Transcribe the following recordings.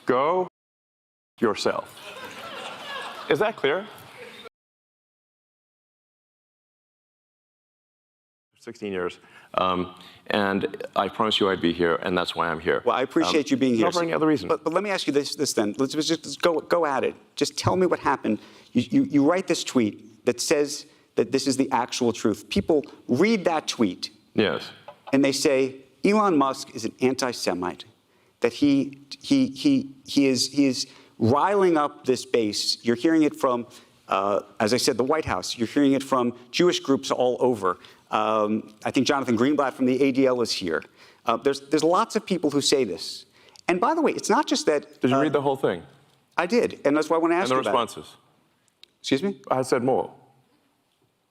Go yourself. Is that clear? 16 years. And I promised you I'd be here, and that's why I'm here. Well, I appreciate you being here. Not for any other reason. But let me ask you this then. Let's just go at it. Just tell me what happened. You write this tweet that says that this is the actual truth. People read that tweet. Yes. And they say, Elon Musk is an anti-Semite, that he is riling up this base. You're hearing it from, as I said, the White House. You're hearing it from Jewish groups all over. I think Jonathan Greenblatt from the ADL is here. There's lots of people who say this. And by the way, it's not just that. Did you read the whole thing? I did, and that's why I want to ask you about it. And the responses? Excuse me? I said more.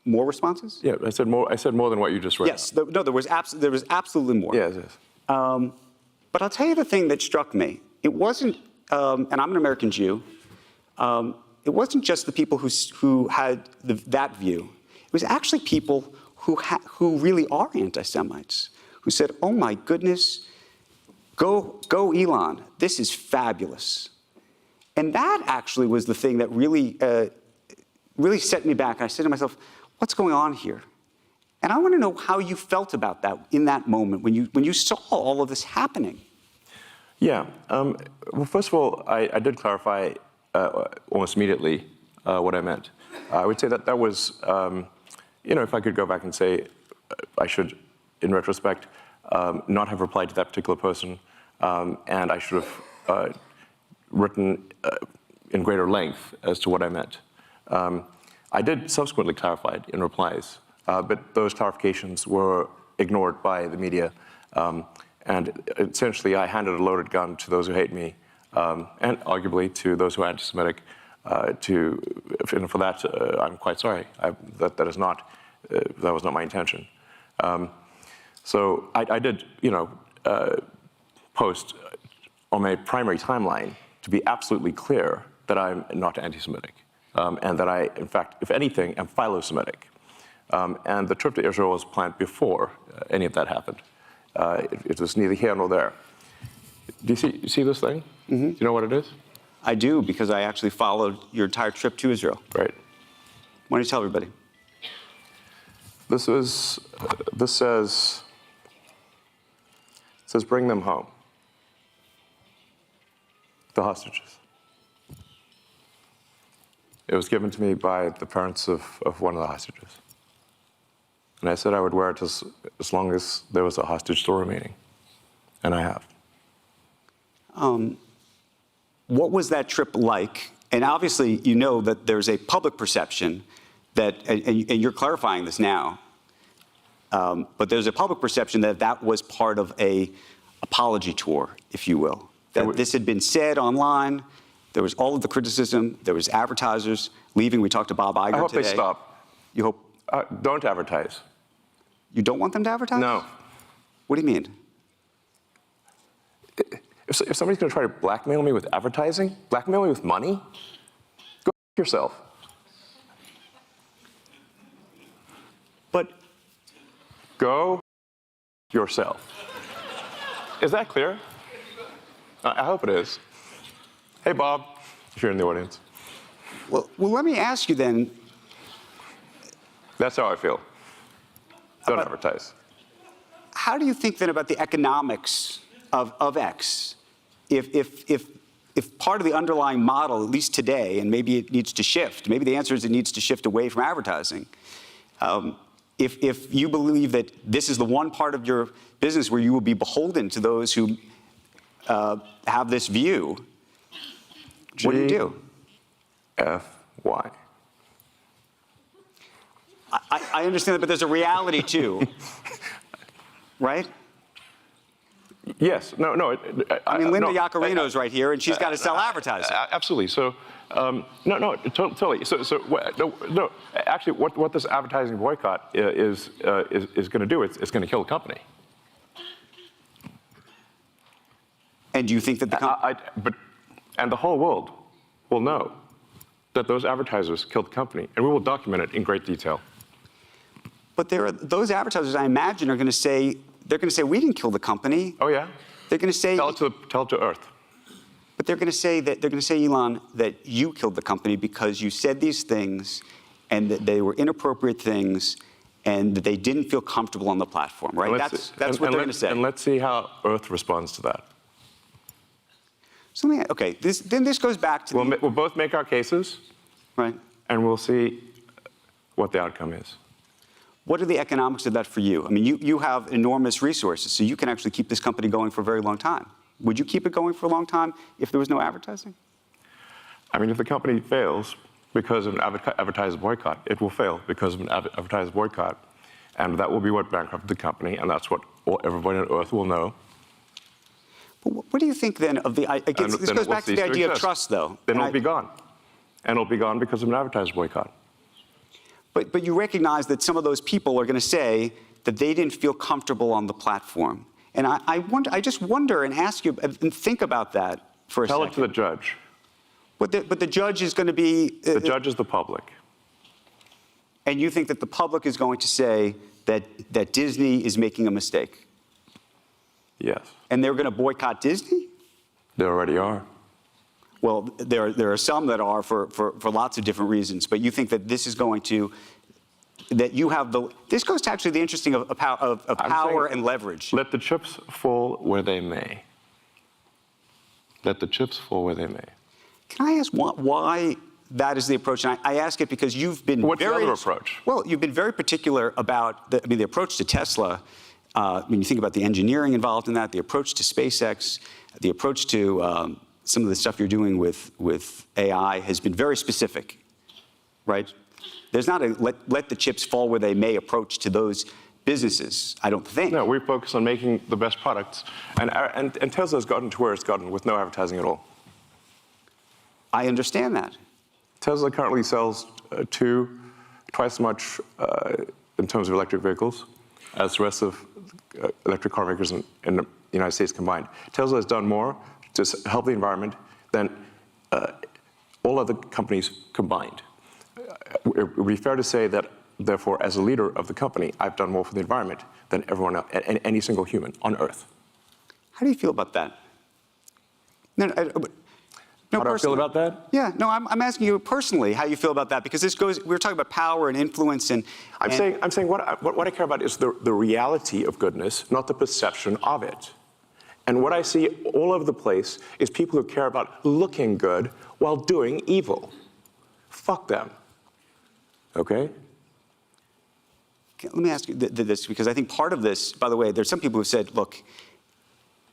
More responses? Yeah, I said more than what you just read. Yes, no, there was absolutely more. Yes, yes. But I'll tell you the thing that struck me. It wasn't, and I'm an American Jew, it wasn't just the people who had that view. It was actually people who really are anti-Semites, who said, oh my goodness, go Elon, this is fabulous. And that actually was the thing that really set me back. I said to myself, what's going on here? And I want to know how you felt about that in that moment when you saw all of this happening. Yeah. Well, first of all, I did clarify almost immediately what I meant. I would say that was, if I could go back and say I should, in retrospect, not have replied to that particular person, and I should have written in greater length as to what I meant. I did subsequently clarify it in replies, but those clarifications were ignored by the media. And essentially, I handed a loaded gun to those who hate me, and arguably to those who are anti-Semitic. And for that, I'm quite sorry. That was not my intention. So I did, post on my primary timeline to be absolutely clear that I'm not anti-Semitic, and that I, in fact, if anything, am philo-Semitic. And the trip to Israel was planned before any of that happened. It was neither here nor there. Do you see this thing? Mm-hmm. Do you know what it is? I do, because I actually followed your entire trip to Israel. Right. Why don't you tell everybody? This says bring them home. The hostages. It was given to me by the parents of one of the hostages. And I said I would wear it as long as there was a hostage still remaining. And I have. What was that trip like? And obviously, you know that there's a public perception that, and you're clarifying this now, but there's a public perception that that was part of a apology tour, if you will. That this had been said online. There was all of the criticism. There was advertisers leaving. We talked to Bob Iger today. I hope they stop. You hope? Don't advertise. You don't want them to advertise? No. What do you mean? If somebody's going to try to blackmail me with advertising, blackmail me with money, go yourself. But go yourself. Is that clear? I hope it is. Hey, Bob, if you're in the audience. Well, let me ask you then. That's how I feel. Don't advertise. How do you think then about the economics of X? If part of the underlying model, at least today, and maybe it needs to shift, maybe the answer is it needs to shift away from advertising. If you believe that this is the one part of your business where you will be beholden to those who have this view, what do you do? F-Y. I understand that, but there's a reality too, right? Yes. No. I mean, Linda Yaccarino's right here, and she's got to sell advertising. Absolutely. So, no, totally. No. Actually, what this advertising boycott is going to do, it's going to kill the company. And do you think that the company? And the whole world will know that those advertisers killed the company, and we will document it in great detail. But those advertisers, I imagine, are going to say, we didn't kill the company. Oh, yeah? They're going to say... Tell it to Earth. But they're going to say, Elon, that you killed the company because you said these things and that they were inappropriate things and that they didn't feel comfortable on the platform, right? That's what they're going to say. And let's see how Earth responds to that. So okay, then this goes back to We'll both make our cases, right? And we'll see what the outcome is. What are the economics of that for you? I mean, you have enormous resources, so you can actually keep this company going for a very long time. Would you keep it going for a long time if there was no advertising? I mean, if the company fails because of an advertiser boycott, it will fail because of an advertiser boycott. And that will be what bankrupted the company, and that's what everybody on Earth will know. But what do you think then of the, this goes back to the idea of trust, though. Then it'll be gone. And it'll be gone because of an advertiser boycott. But you recognize that some of those people are going to say that they didn't feel comfortable on the platform. And I just wonder and ask you and think about that for a second. Tell it to the judge. But the judge is going to be... The judge is the public. And you think that the public is going to say that Disney is making a mistake? Yes. And they're going to boycott Disney? They already are. Well, there are some that are for lots of different reasons. But you think that this is going to... that you have the... This goes to actually the interesting of power and leverage. Let the chips fall where they may. Let the chips fall where they may. Can I ask why that is the approach? And I ask it because you've been What's the other approach? Well, you've been very particular about the approach to Tesla. When you think about the engineering involved in that, the approach to SpaceX, the approach to some of the stuff you're doing with AI has been very specific, right? There's not a let the chips fall where they may approach to those businesses, I don't think. No, we focus on making the best products. And Tesla's gotten to where it's gotten with no advertising at all. I understand that. Tesla currently sells twice as much in terms of electric vehicles as the rest of electric car makers in the United States combined. Tesla has done more to help the environment than all other companies combined. It would be fair to say that, therefore, as a leader of the company, I've done more for the environment than everyone else, any single human on Earth. How do you feel about that? How do I feel about that? Yeah, no, I'm asking you personally how you feel about that, because we're talking about power and influence and... I'm saying what I care about is the reality of goodness, not the perception of it. And what I see all over the place is people who care about looking good while doing evil. Fuck them. Okay? Let me ask you this, because I think part of this, by the way, there's some people who said, look,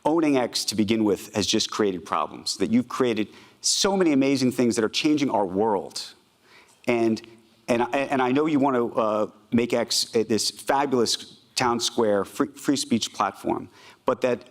owning X to begin with has just created problems, that you've created so many amazing things that are changing our world. And I know you want to make X this fabulous town square free speech platform, but that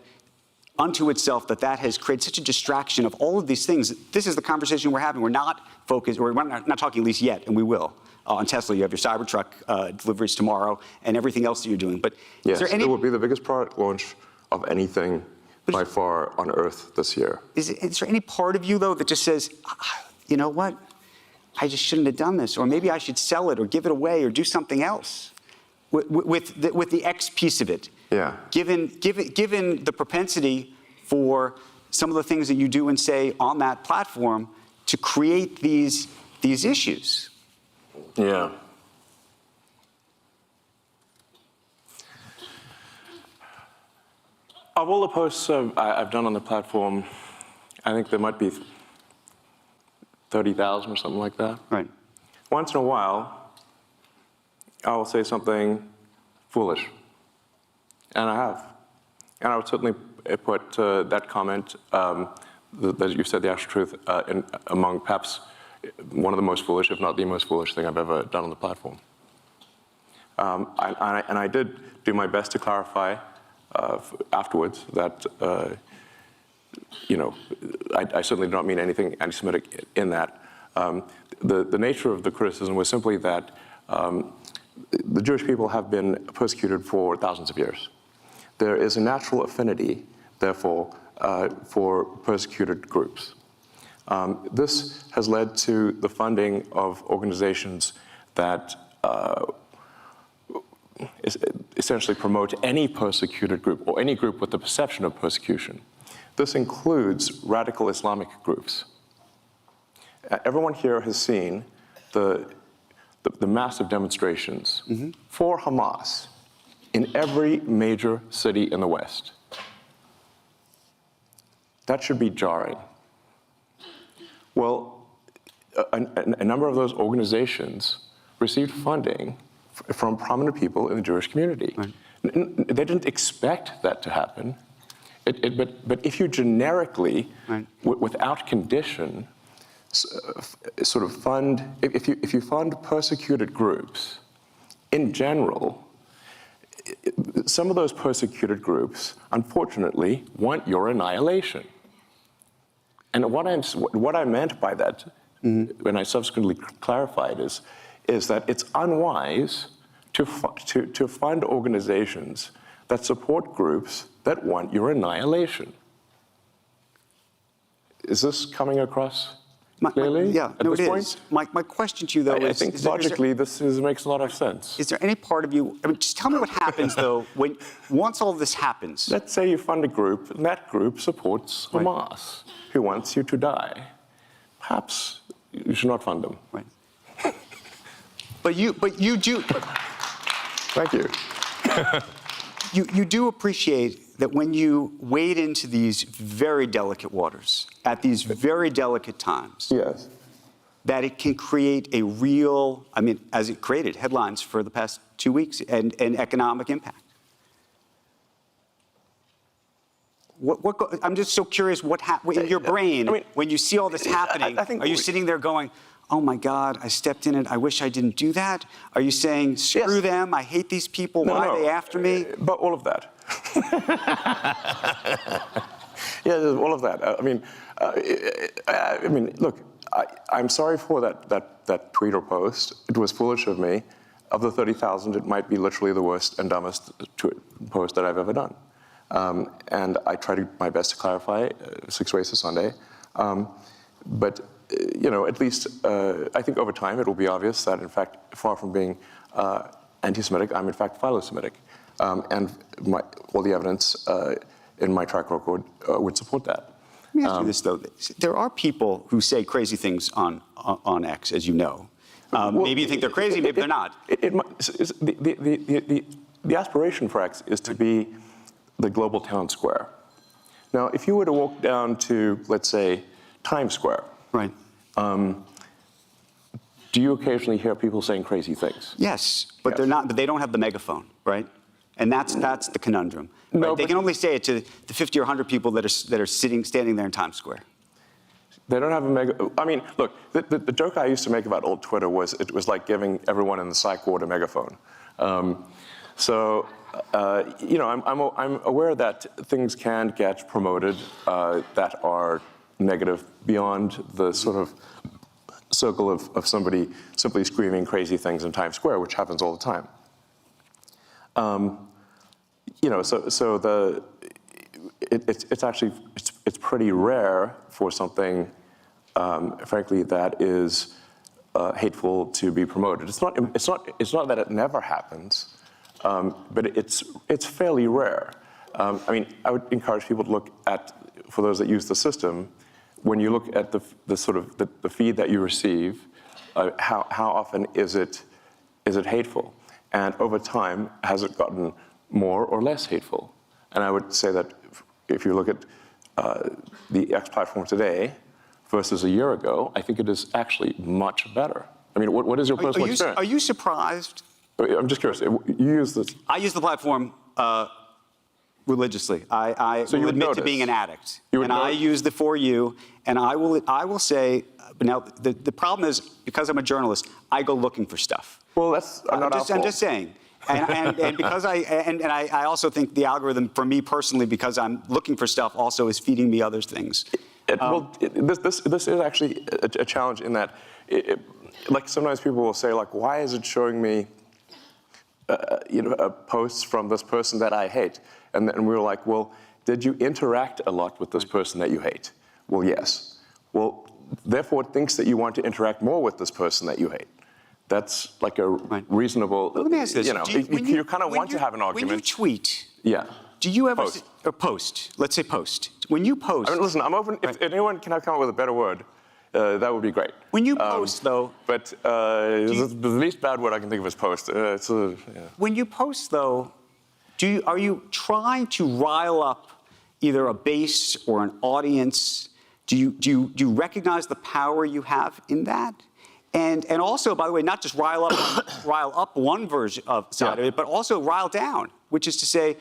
unto itself that has created such a distraction of all of these things. This is the conversation we're having. We're not focused, or we're not talking at least yet, and we will. On Tesla, you have your Cybertruck deliveries tomorrow and everything else that you're doing. But yes, is there any... it will be the biggest product launch of anything by far on Earth this year. Is there any part of you, though, that just says, you know what, I just shouldn't have done this, or maybe I should sell it or give it away or do something else with the X piece of it? Yeah. Given the propensity for some of the things that you do and say on that platform to create these issues. Yeah. Of all the posts I've done on the platform, I think there might be 30,000 or something like that. Right. Once in a while, I'll say something foolish. And I have. And I would certainly put that comment, that you said the actual truth, among perhaps one of the most foolish, if not the most foolish thing I've ever done on the platform. And I did do my best to clarify afterwards that, I certainly do not mean anything anti-Semitic in that. The nature of the criticism was simply that the Jewish people have been persecuted for thousands of years. There is a natural affinity, therefore, for persecuted groups. This has led to the funding of organizations that essentially promote any persecuted group or any group with the perception of persecution. this includes radical Islamic groups. Everyone here has seen the massive demonstrations for Hamas in every major city in the West. That should be jarring. Well, a number of those organizations received funding from prominent people in the Jewish community. Right. They didn't expect that to happen. But if you generically, right, without condition, sort of fund, if you fund persecuted groups, in general, some of those persecuted groups, unfortunately, want your annihilation. And what I meant by that, when I subsequently clarified, is that it's unwise to fund organizations that support groups that want your annihilation. Is this coming across clearly? Yeah, at no, this it point? is. My question to you, though, I is... think logically this makes a lot of sense. Is there any part of you... I mean, just tell me what happens, though, once all this happens. Let's say you fund a group, and that group supports Hamas, who wants you to die. Perhaps you should not fund them. Right. But you do... Thank you. You do appreciate that when you wade into these very delicate waters, at these very delicate times, Yes. that it can create a real, I mean, as it created headlines for the past 2 weeks, and economic impact. I'm just so curious in your brain, I mean, when you see all this happening, I think are you sitting there going, oh my God, I stepped in it, I wish I didn't do that? Are you saying, screw them, I hate these people, why are they after me? But all of that. Yeah, all of that. I mean, look, I'm sorry for that tweet or post. It was foolish of me. Of the 30,000, it might be literally the worst and dumbest post that I've ever done. And I tried my best to clarify 6 ways to Sunday. But at least I think over time it will be obvious that, in fact, far from being anti-Semitic, I'm in fact philo-Semitic. And all the evidence in my track record would support that. Let me ask you this, though. There are people who say crazy things on X, as you know. Maybe you think they're crazy, maybe they're not. The aspiration for X is to be the global town square. Now, if you were to walk down to, let's say, Times Square, right? Do you occasionally hear people saying crazy things? Yes, but Yes. they're not. But they don't have the megaphone, right? And that's the conundrum. Right? No, they can only say it to the 50 or 100 people that are standing there in Times Square. They don't have a mega. I mean, look, the joke I used to make about old Twitter was it was like giving everyone in the psych ward a megaphone. I'm aware that things can get promoted that are negative beyond the sort of circle of somebody simply screaming crazy things in Times Square, which happens all the time. It's pretty rare for something, frankly, that is hateful to be promoted. It's not that it never happens, but it's fairly rare. I mean, I would encourage people to look at, for those that use the system, when you look at the feed that you receive, how often is it hateful, and over time has it gotten more or less hateful? And I would say that if you look at the X platform today versus a year ago, I think it is actually much better. I mean, what is your personal experience? Are you surprised? I'm just curious. You use this? I use the platform religiously. I will admit to being an addict, and I use the For You, and I will say. Now the problem is, because I'm a journalist, I go looking for stuff. Well, that's not our fault. I'm just saying. And because I also think the algorithm, for me personally, because I'm looking for stuff, also is feeding me other things. This is actually a challenge in that, like sometimes people will say, like, why is it showing me, posts from this person that I hate? And we were like, well, did you interact a lot with this person that you hate? Well, yes. Well, therefore, it thinks that you want to interact more with this person that you hate. That's like a reasonable. Let me ask this. You kind of want to have an argument. When you tweet, yeah. do you ever Post. or post? Let's say post. When you post, I mean, listen, I'm open. If anyone can come up with a better word, that would be great. when you post, though, But the least bad word I can think of is post. Yeah. when you post, though, are you trying to rile up either a base or an audience? Do you recognize the power you have in that? And also, by the way, not just rile up one version of side of it, but also rile down, which is to say,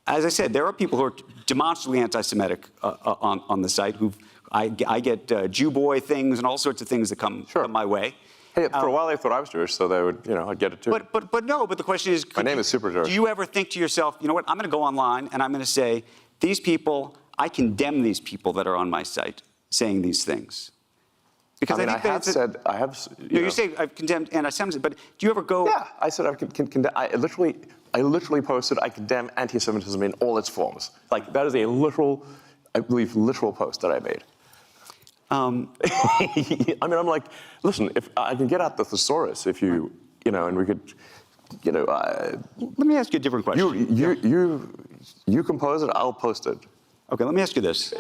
as I said, there are people who are demonstrably anti-Semitic on the site. I get Jew boy things and all sorts of things that come my way. Hey, for a while they thought I was Jewish, so they would, I'd get it too. But the question is, my name is super Jewish. Do you ever think to yourself, you know what? I'm going to go online and I'm going to say, these people, I condemn these people that are on my site saying these things. Because I have. You say I've condemned anti-Semitism, but do you ever go? Yeah, I said I literally posted I condemn anti-Semitism in all its forms. Like that is a literal post that I made. I mean, I'm like, listen, if I can get out the thesaurus, if you and we could, Let me ask you a different question. You compose it, I'll post it. Okay, let me ask you this.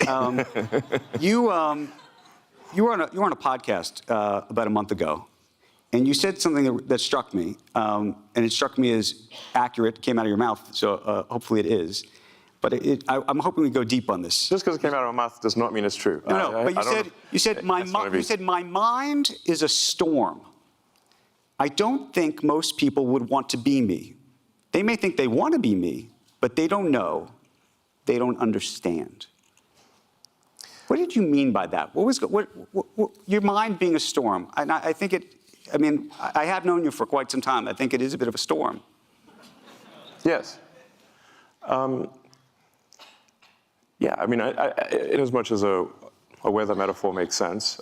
You were on a podcast about a month ago, and you said something that struck me, and it struck me as accurate. Came out of your mouth, so hopefully it is. But I'm hoping we go deep on this. Just because it came out of my mouth does not mean it's true. No, but you said my mind is a storm. I don't think most people would want to be me. They may think they want to be me, but they don't know. They don't understand. What did you mean by that? What was your mind being a storm? And I think it. I mean, I have known you for quite some time. I think it is a bit of a storm. Yes. Yeah. I mean, in as much as a weather metaphor makes sense,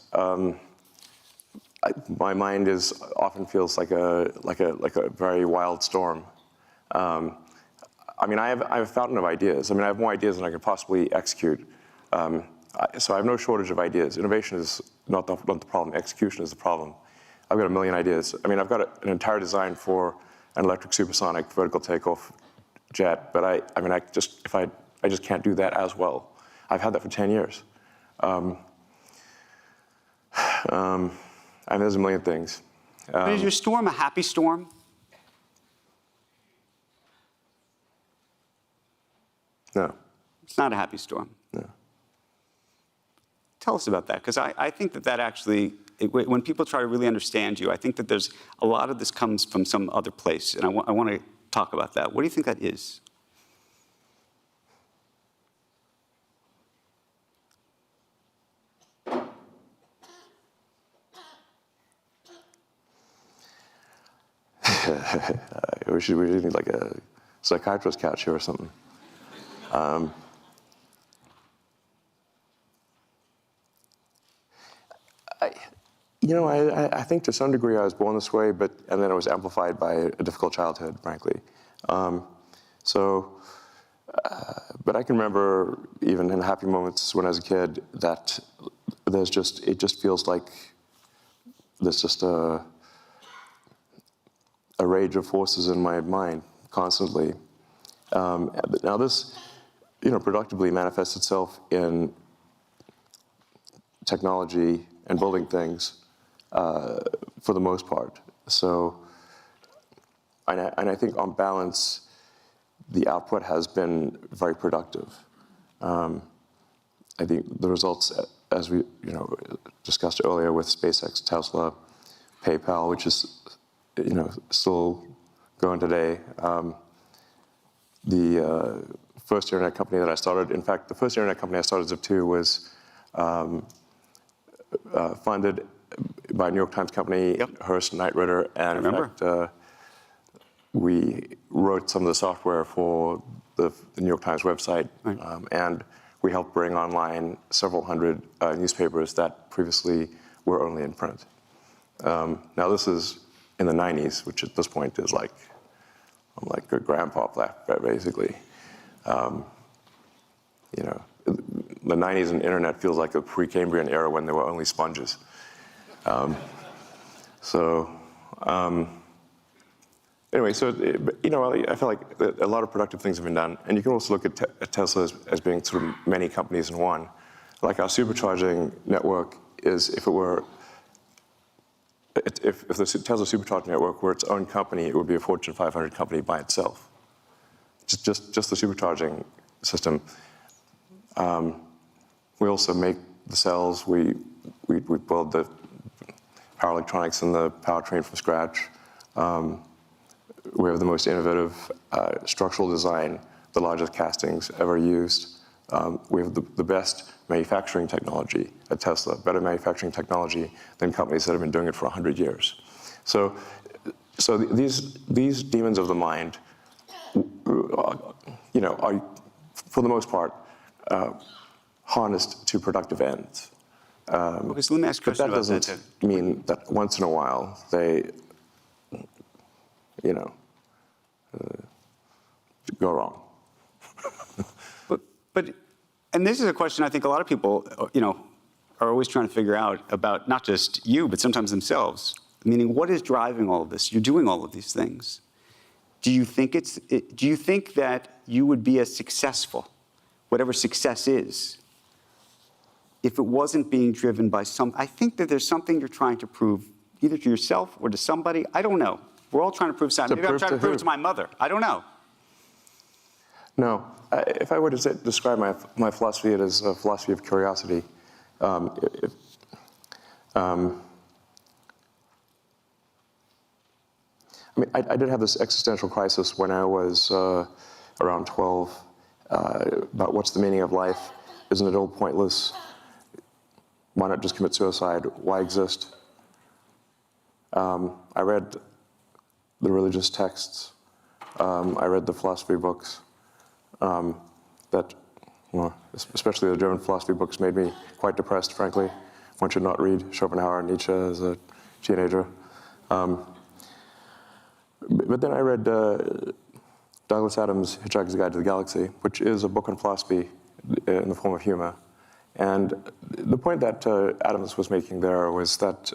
my mind often feels like a very wild storm. I mean, I have a fountain of ideas. I mean, I have more ideas than I could possibly execute. So I have no shortage of ideas. Innovation is not the problem. Execution is the problem. I've got a million ideas. I mean, I've got an entire design for an electric supersonic vertical takeoff jet, but I just can't do that as well. I've had that for 10 years. And there's a million things. But is your storm a happy storm? No. It's not a happy storm. No. Tell us about that, because I think that actually, when people try to really understand you, I think that there's a lot of this comes from some other place, and I want to talk about that. What do you think that is? We need like a psychiatrist couch here or something. I think to some degree I was born this way, and then it was amplified by a difficult childhood, frankly. But I can remember even in happy moments when I was a kid that it just feels like there's just a rage of forces in my mind constantly. Now this, productively manifests itself in technology and building things for the most part. So, and I think on balance, the output has been very productive. I think the results, as we discussed earlier with SpaceX, Tesla, PayPal, which is still going today. The first internet company that I started, in fact, the first internet company I started, Zip2, was funded by a New York Times company, Hearst Knight Ridder, and in fact, we wrote some of the software for the New York Times website, and we helped bring online several hundred newspapers that previously were only in print. Now this is in the 90s, which at this point is like, I'm like a grandpa, basically. The 90s and internet feels like a Precambrian era when there were only sponges. Anyway, so, I feel like a lot of productive things have been done. And you can also look at Tesla as being sort of many companies in one. Like our supercharging network is, if the Tesla supercharging network were its own company, it would be a Fortune 500 company by itself. Just the supercharging system. We also make the cells. We build the power electronics and the powertrain from scratch. We have the most innovative structural design, the largest castings ever used. We have the best manufacturing technology at Tesla, better manufacturing technology than companies that have been doing it for 100 years. So these demons of the mind, are, for the most part, harnessed to productive ends. Okay, so let me ask you a question about that. But that doesn't mean that once in a while they, go wrong. But and this is a question I think a lot of people, are always trying to figure out about not just you, but sometimes themselves. Meaning, what is driving all of this? You're doing all of these things. Do you think that you would be as successful, whatever success is, if it wasn't being driven by I think that there's something you're trying to prove, either to yourself or to somebody. I don't know. We're all trying to prove something. Maybe I'm trying to prove it to my mother. I don't know. No. If I were to describe my philosophy, it is a philosophy of curiosity. I did have this existential crisis when I was around 12 about what's the meaning of life? Isn't it all pointless? Why not just commit suicide? Why exist? I read the religious texts. I read the philosophy books that, especially the German philosophy books, made me quite depressed, frankly. One should not read Schopenhauer and Nietzsche as a teenager. But then I read Douglas Adams' Hitchhiker's Guide to the Galaxy, which is a book on philosophy in the form of humor. And the point that Adams was making there was that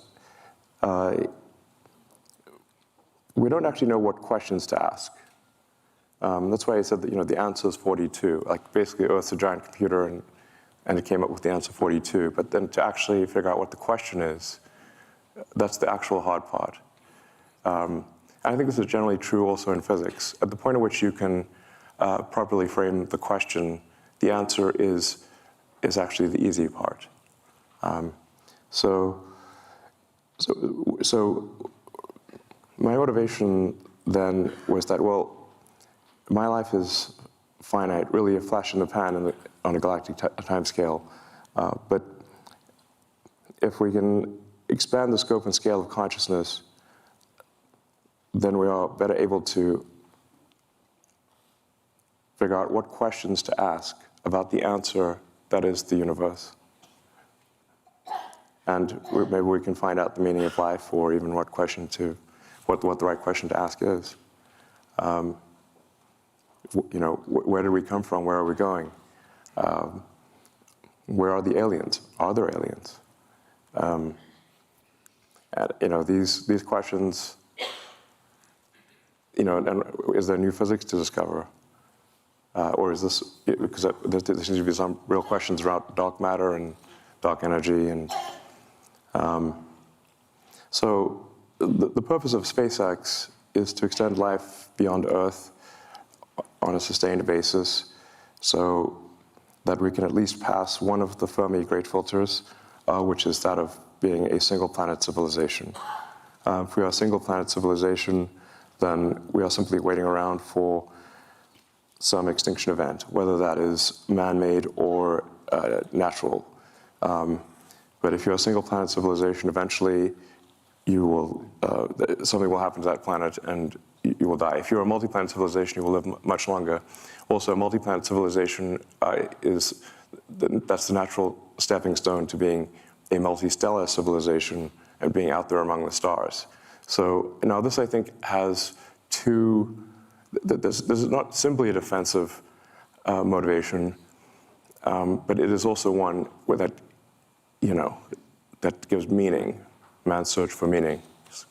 we don't actually know what questions to ask. That's why he said that, the answer is 42. Like, basically, Earth's a giant computer, and it came up with the answer 42. But then to actually figure out what the question is, that's the actual hard part. And I think this is generally true also in physics. At the point at which you can properly frame the question, the answer is actually the easy part. So my motivation then was that, well, my life is finite, really a flash in the pan on a galactic time scale. But if we can expand the scope and scale of consciousness, then we are better able to figure out what questions to ask about the answer that is the universe. And maybe we can find out the meaning of life, or even what the right question to ask is. Where did we come from? Where are we going? Where are the aliens? Are there aliens? These questions. And is there new physics to discover? Or is this, because there seems to be some real questions about dark matter and dark energy. And so the purpose of SpaceX is to extend life beyond Earth on a sustained basis, so that we can at least pass one of the Fermi great filters, which is that of being a single planet civilization. If we are a single planet civilization, then we are simply waiting around for some extinction event, whether that is man-made or natural. But if you're a single planet civilization, eventually something will happen to that planet and you will die. If you're a multi-planet civilization, you will live much longer. Also, a multi-planet civilization that's the natural stepping stone to being a multi-stellar civilization and being out there among the stars. So now this, I think, has this is not simply a defensive motivation, but it is also one that gives meaning, man's search for meaning.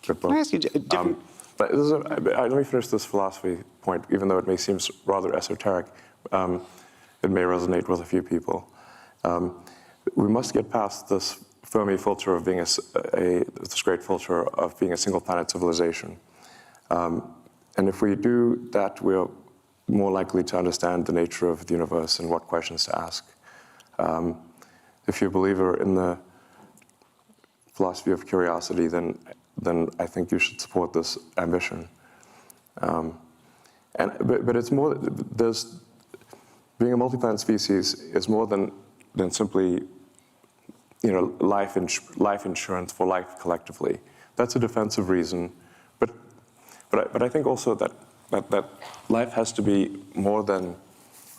Can I ask you a different? But let me finish this philosophy point, even though it may seem rather esoteric. It may resonate with a few people. We must get past this Fermi filter of being this great filter of being a single-planet civilization. And if we do that, we're more likely to understand the nature of the universe and what questions to ask. If you're a believer in the philosophy of curiosity, then I think you should support this ambition. But it's more, being a multi-planet species is more than simply, life insurance for life collectively. That's a defensive reason. But I think also that life has to be more than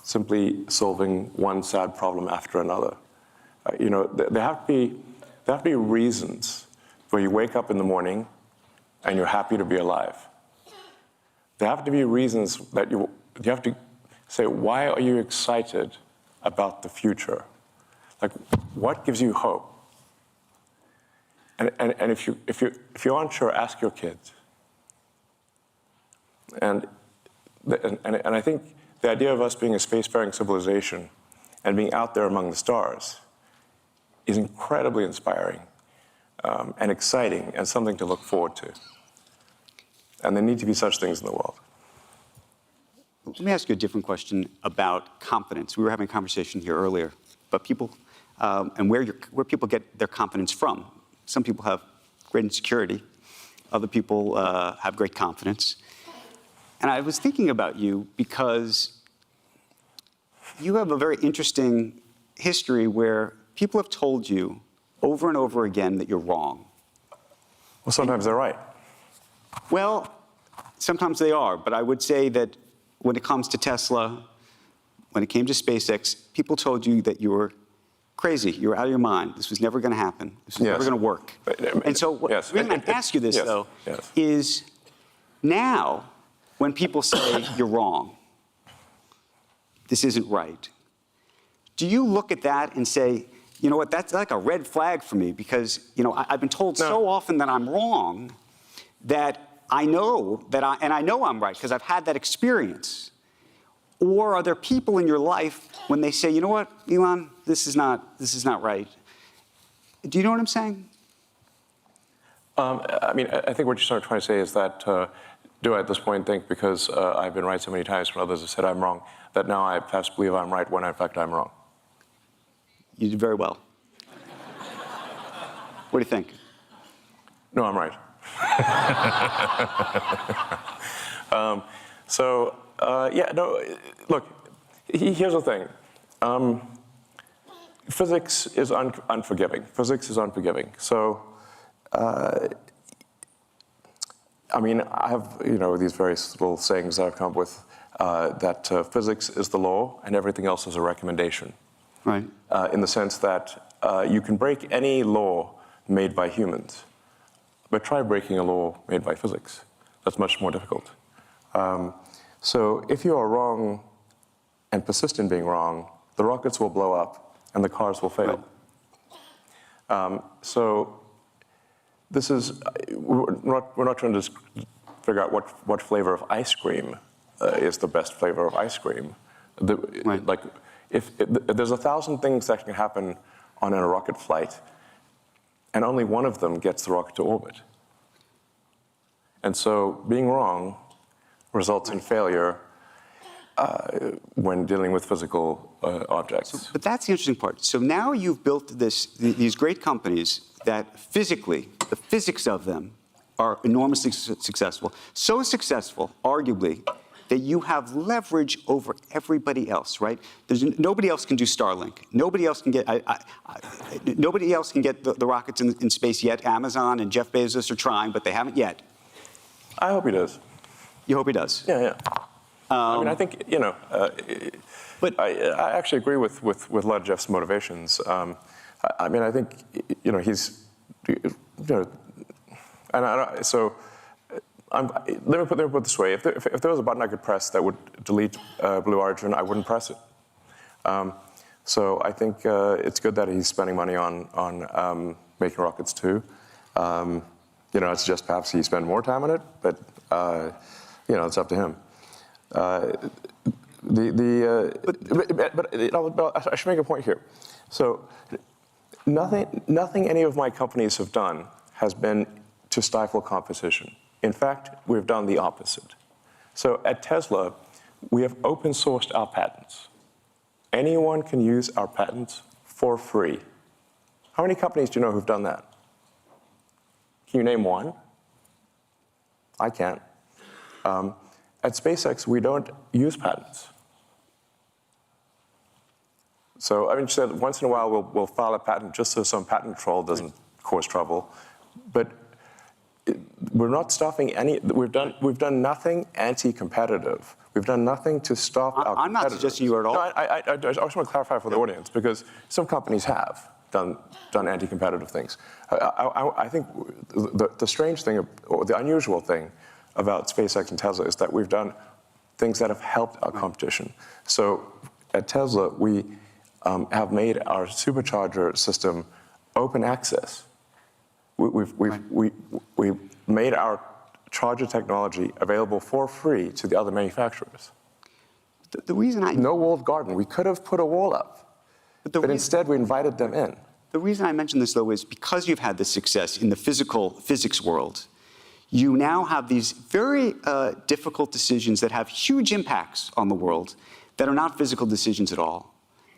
simply solving one sad problem after another. There have to be reasons where you wake up in the morning and you're happy to be alive. There have to be reasons that you have to say, why are you excited about the future? Like, what gives you hope? And if you aren't sure, ask your kids. And I think the idea of us being a spacefaring civilization and being out there among the stars is incredibly inspiring and exciting and something to look forward to. And there need to be such things in the world. Let me ask you a different question about confidence. We were having a conversation here earlier about people and where people get their confidence from. Some people have great insecurity. Other people have great confidence. And I was thinking about you because you have a very interesting history where people have told you over and over again that you're wrong. Well, sometimes they're right. Well, sometimes they are, but I would say that when it comes to Tesla, when it came to SpaceX, people told you that you were crazy, you were out of your mind. This was never going to happen. This was never going to work. And so the reason I ask you this, though, is now when people say you're wrong, this isn't right, do you look at that and say, you know what, that's like a red flag for me because, I've been told so often that I'm wrong that I know that I know I'm right because I've had that experience? Or are there people in your life when they say, you know what, Elon, this is not right? Do you know what I'm saying? I think what you're sort of trying to say is that do I at this point think because I've been right so many times when others have said I'm wrong, that now I perhaps believe I'm right when in fact I'm wrong? You did very well. What do you think? No, I'm right. Look, here's the thing. Physics is unforgiving. Physics is unforgiving. So, I have, these various little sayings that I've come up with, that physics is the law and everything else is a recommendation. Right. In the sense that you can break any law made by humans, but try breaking a law made by physics. That's much more difficult. So if you are wrong and persist in being wrong, the rockets will blow up and the cars will fail. Right. So this is, we're not trying to figure out what flavor of ice cream is the best flavor of ice cream. Right. Like, if there's 1,000 things that can happen on a rocket flight, and only one of them gets the rocket to orbit. And so being wrong results in failure when dealing with physical objects. But that's the interesting part. So now you've built these great companies that physically, the physics of them are enormously successful. So successful, arguably, that you have leverage over everybody else, right? Nobody else can do Starlink. Nobody else can get the rockets in space yet. Amazon and Jeff Bezos are trying, but they haven't yet. I hope he does. You hope he does? Yeah. I think, but I actually agree with a lot of Jeff's motivations. I think, he's, so let me put it this way. If there was a button I could press that would delete Blue Origin, I wouldn't press it. So I think it's good that he's spending money on making rockets too. I suggest perhaps he spend more time on it, but It's up to him. But I should make a point here. So nothing any of my companies have done has been to stifle competition. In fact, we've done the opposite. So at Tesla, we have open sourced our patents. Anyone can use our patents for free. How many companies do you know who've done that? Can you name one? I can't. At SpaceX, we don't use patents. So, I mean, so once in a while, we'll file a patent just so some patent troll doesn't cause trouble. But we're not stopping any. We've done nothing anti-competitive. We've done nothing to stop our competitors. I'm not suggesting you are at all. No, I just want to clarify for the audience, because some companies have done anti-competitive things. I think the strange thing, or the unusual thing about SpaceX and Tesla is that we've done things that have helped our competition. So at Tesla, we have made our supercharger system open access. We've made our charger technology available for free to the other manufacturers. The reason No walled garden. We could have put a wall up, but instead we invited them in. The reason I mention this, though, is because you've had this success in the physics world, you now have these very difficult decisions that have huge impacts on the world that are not physical decisions at all.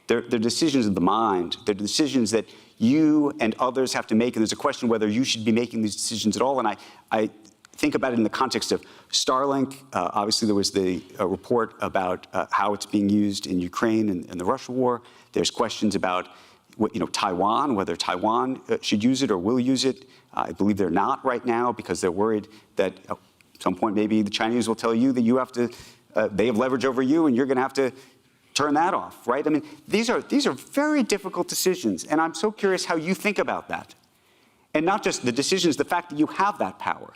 They're decisions of the mind. They're decisions that you and others have to make, and there's a question whether you should be making these decisions at all. And I think about it in the context of Starlink. Obviously, there was the report about how it's being used in Ukraine and the Russia war. There's questions about Taiwan, whether Taiwan should use it or will use it. I believe they're not right now because they're worried that at some point maybe the Chinese will tell you that you have to, they have leverage over you and you're going to have to turn that off, right? I mean, these are very difficult decisions, and I'm so curious how you think about that. And not just the decisions, the fact that you have that power.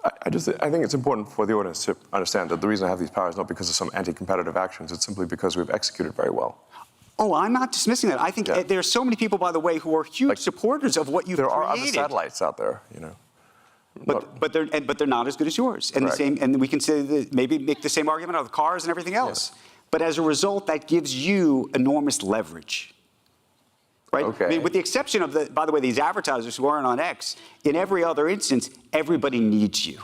I think it's important for the audience to understand that the reason I have these powers is not because of some anti-competitive actions. It's simply because we've executed very well. Oh, I'm not dismissing that. I think there are so many people, by the way, who are huge supporters of what you've created. There are other satellites out there, But they're not as good as yours. And and we can say that maybe make the same argument of the cars and everything else. Yeah. But as a result, that gives you enormous leverage. Right? Okay. I mean, with the exception of by the way, these advertisers who aren't on X, in every other instance, everybody needs you.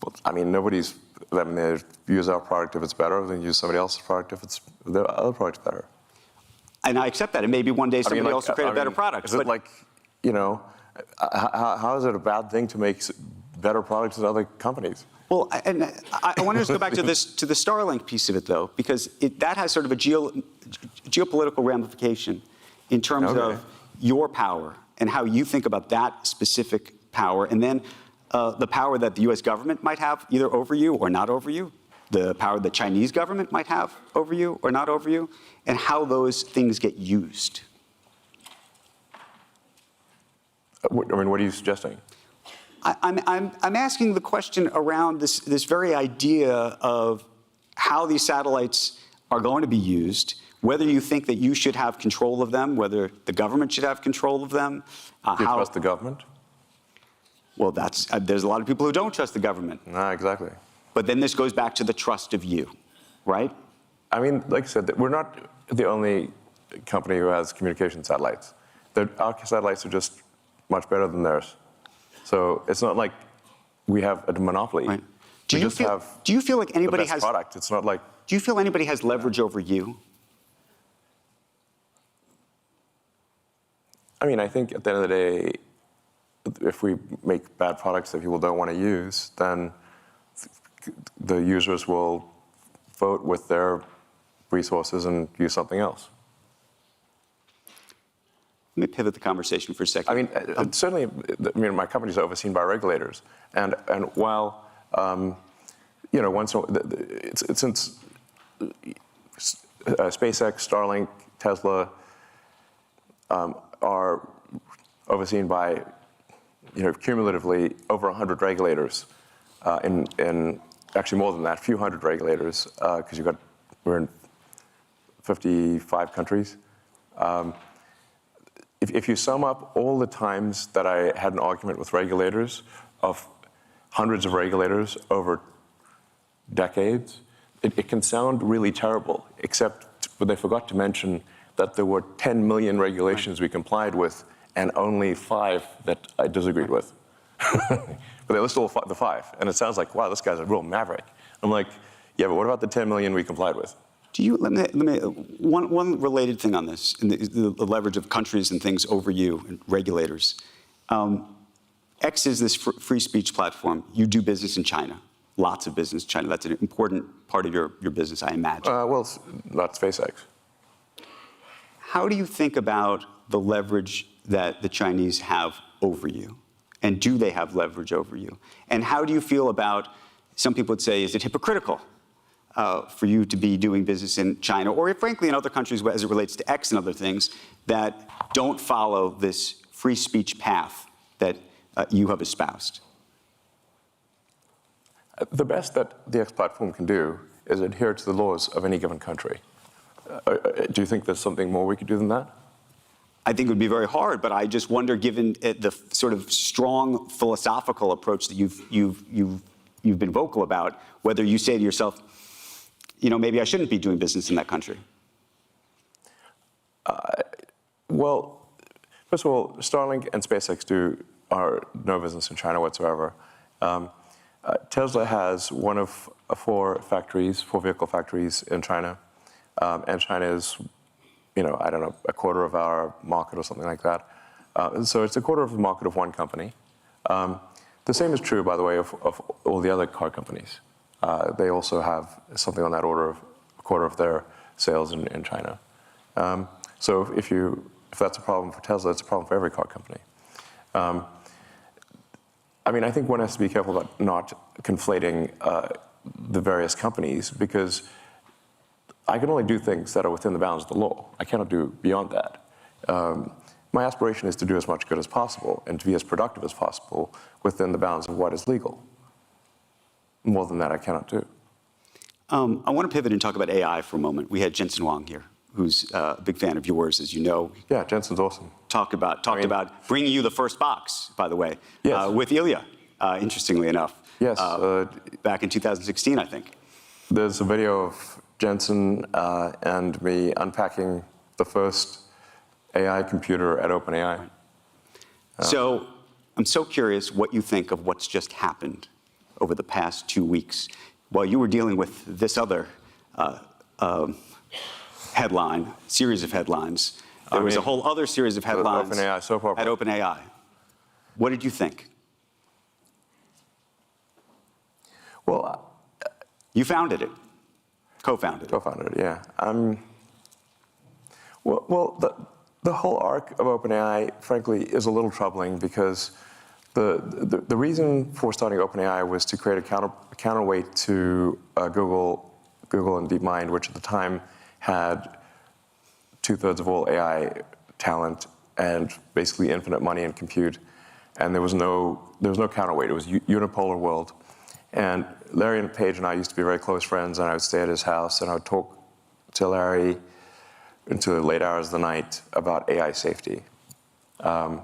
Well, I mean, they use our product if it's better, then use somebody else's product if the other product's better. And I accept that. And maybe one day somebody else will create a better product. Is it like, how is it a bad thing to make better products than other companies? Well, and I want to just go back to the Starlink piece of it, though, because that has sort of a geopolitical ramification in terms of your power and how you think about that specific power, and then the power that the U.S. government might have either over you or not over you, the power the Chinese government might have over you or not over you, and how those things get used. I mean, what are you suggesting? I'm asking the question around this very idea of how these satellites are going to be used, whether you think that you should have control of them, whether the government should have control of them. Do you trust the government? Well, there's a lot of people who don't trust the government. No, exactly. But then this goes back to the trust of you, right? I mean, like I said, we're not the only company who has communication satellites. Our satellites are just much better than theirs. So it's not like we have a monopoly. Right. Do you feel like anybody has product? It's not like. Do you feel anybody has leverage over you? I mean, I think at the end of the day, if we make bad products that people don't want to use, then the users will vote with their resources and use something else. Let me pivot the conversation for a second. I mean, certainly, my companies are overseen by regulators, and while since SpaceX, Starlink, Tesla are overseen by cumulatively over 100 regulators, in actually more than that, a few hundred regulators, because we're in 55 countries. if you sum up all the times that I had an argument with regulators, of hundreds of regulators over decades, it can sound really terrible, except they forgot to mention that there were 10 million regulations we complied with and only 5 that I disagreed with. But they list all the 5, and it sounds like, wow, this guy's a real maverick. I'm like, yeah, but what about the 10 million we complied with? Let me one related thing on this, and the leverage of countries and things over you and regulators. X is this free speech platform. You do business in China, lots of business in China. That's an important part of your business, I imagine. Well, not SpaceX. How do you think about the leverage that the Chinese have over you? And do they have leverage over you? And how do you feel about, some people would say, is it hypocritical for you to be doing business in China, or frankly in other countries as it relates to X and other things, that don't follow this free speech path that you have espoused? The best that the X platform can do is adhere to the laws of any given country. Do you think there's something more we could do than that? I think it would be very hard, but I just wonder, given the sort of strong philosophical approach that you've been vocal about, whether you say to yourself, you know, maybe I shouldn't be doing business in that country. Well, first of all, Starlink and SpaceX are no business in China whatsoever. Tesla has one of 4 vehicle factories in China, and China is, you know, I don't know, a quarter of our market or something like that. So it's a quarter of the market of one company. The same is true, by the way, of all the other car companies. They also have something on that order of a quarter of their sales in China. So if that's a problem for Tesla, it's a problem for every car company. I mean, I think one has to be careful about not conflating the various companies, because I can only do things that are within the bounds of the law. I cannot do beyond that. My aspiration is to do as much good as possible and to be as productive as possible within the bounds of what is legal. More than that, I cannot do. I want to pivot and talk about AI for a moment. We had Jensen Huang here, who's a big fan of yours, as you know. Yeah, Jensen's awesome. Talked about bringing you the first box, by the way, yes. With Ilya, interestingly enough. Yes. Back in 2016, I think. There's a video of Jensen and me unpacking the first AI computer at OpenAI. Right. So I'm so curious what you think of what's just happened over the past 2 weeks while you were dealing with this other series of headlines. There was a whole other series of headlines OpenAI, soap opera. at OpenAI. What did you think? Well, you founded it, co-founded it. Co-founded it, yeah. The whole arc of OpenAI, frankly, is a little troubling, because the reason for starting OpenAI was to create a counterweight to Google and DeepMind, which at the time had 2/3 of all AI talent and basically infinite money in compute, and there was no counterweight. It was a unipolar world. And Larry and Paige and I used to be very close friends, and I would stay at his house, and I would talk to Larry into the late hours of the night about AI safety. And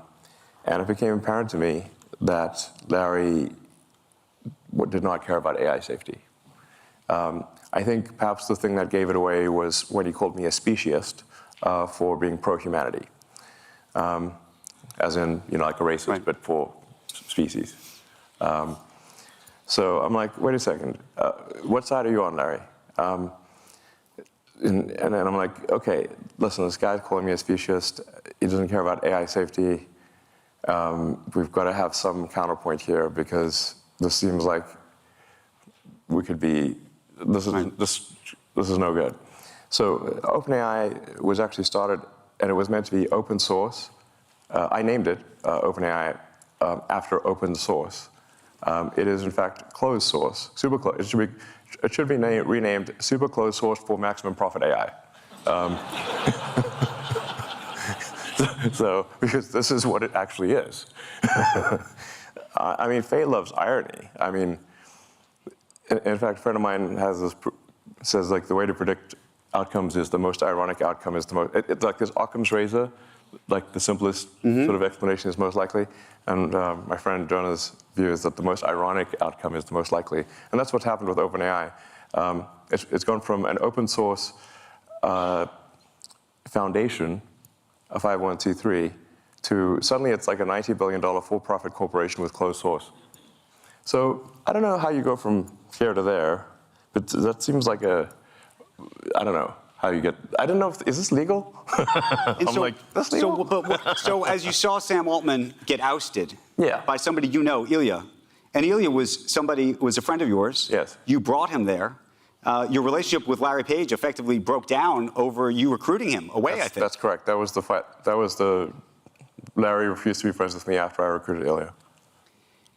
it became apparent to me that Larry did not care about AI safety. I think perhaps the thing that gave it away was when he called me a speciesist for being pro-humanity. As in, you know, like a racist, right, but for species. So I'm like, wait a second, what side are you on, Larry? And then I'm like, okay, listen, this guy's calling me a speciesist. He doesn't care about AI safety. We've got to have some counterpoint here, because this seems like we could be, this is no good. So OpenAI was actually started, and it was meant to be open source. I named it OpenAI after open source. It is, in fact, closed source, super closed. It should be renamed super closed source for maximum profit AI. So, because this is what it actually is. I mean, fate loves irony. I mean, in fact, a friend of mine has this, says, like, the way to predict outcomes is the most ironic outcome is the most, it's like this Occam's razor. like the simplest sort of explanation is most likely. And my friend Jonah's view is that the most ironic outcome is the most likely. And that's what's happened with OpenAI. It's gone from an open source foundation, a 501c3, to suddenly it's like a $90 billion for-profit corporation with closed source. So I don't know how you go from here to there, but that seems like I don't know how you get, I don't know, is this legal? I'm like, that's legal? So as you saw Sam Altman get ousted Yeah. by somebody you know, Ilya, and Ilya was a friend of yours. Yes. You brought him there. Your relationship with Larry Page effectively broke down over you recruiting him away, I think. That's correct. That was the fight. Larry refused to be friends with me after I recruited Ilya.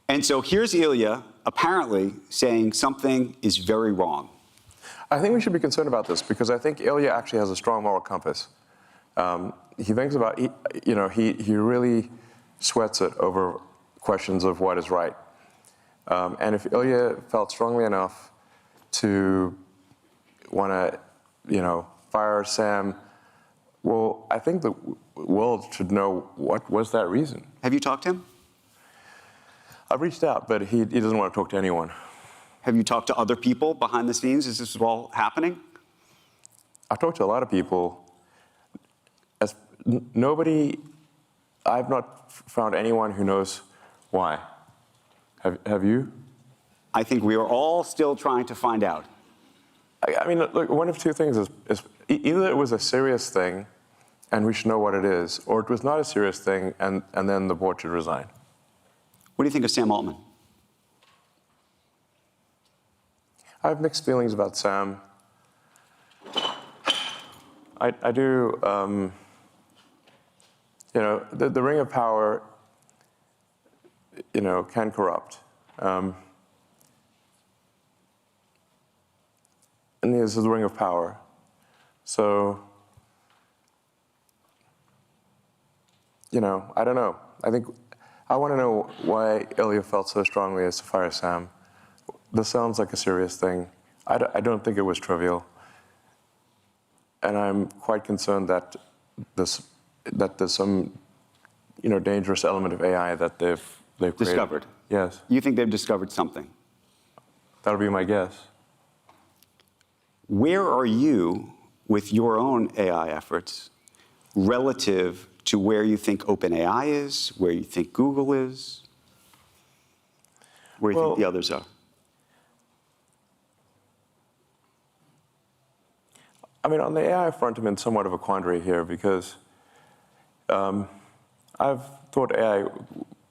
And so here's Ilya apparently saying something is very wrong. I think we should be concerned about this because I think Ilya actually has a strong moral compass. He thinks about, he really sweats it over questions of what is right. And if Ilya felt strongly enough to want to, fire Sam, well, I think the world should know what was that reason. Have you talked to him? I've reached out, but he doesn't want to talk to anyone. Have you talked to other people behind the scenes as this is all happening? I've talked to a lot of people. I've not found anyone who knows why. Have you? I think we are all still trying to find out. I mean, look, one of two things is either it was a serious thing and we should know what it is, or it was not a serious thing and then the board should resign. What do you think of Sam Altman? I have mixed feelings about Sam. I do, the ring of power, can corrupt. And this is the ring of power. So, I don't know. I want to know why Ilya felt so strongly as to fire Sam. This sounds like a serious thing. I don't think it was trivial. And I'm quite concerned that there's some, dangerous element of AI that they've created. Discovered? Yes. You think they've discovered something? That'll be my guess. Where are you with your own AI efforts relative to where you think OpenAI is, where you think Google is, where you think the others are? I mean, on the AI front, I'm in somewhat of a quandary here because I've thought AI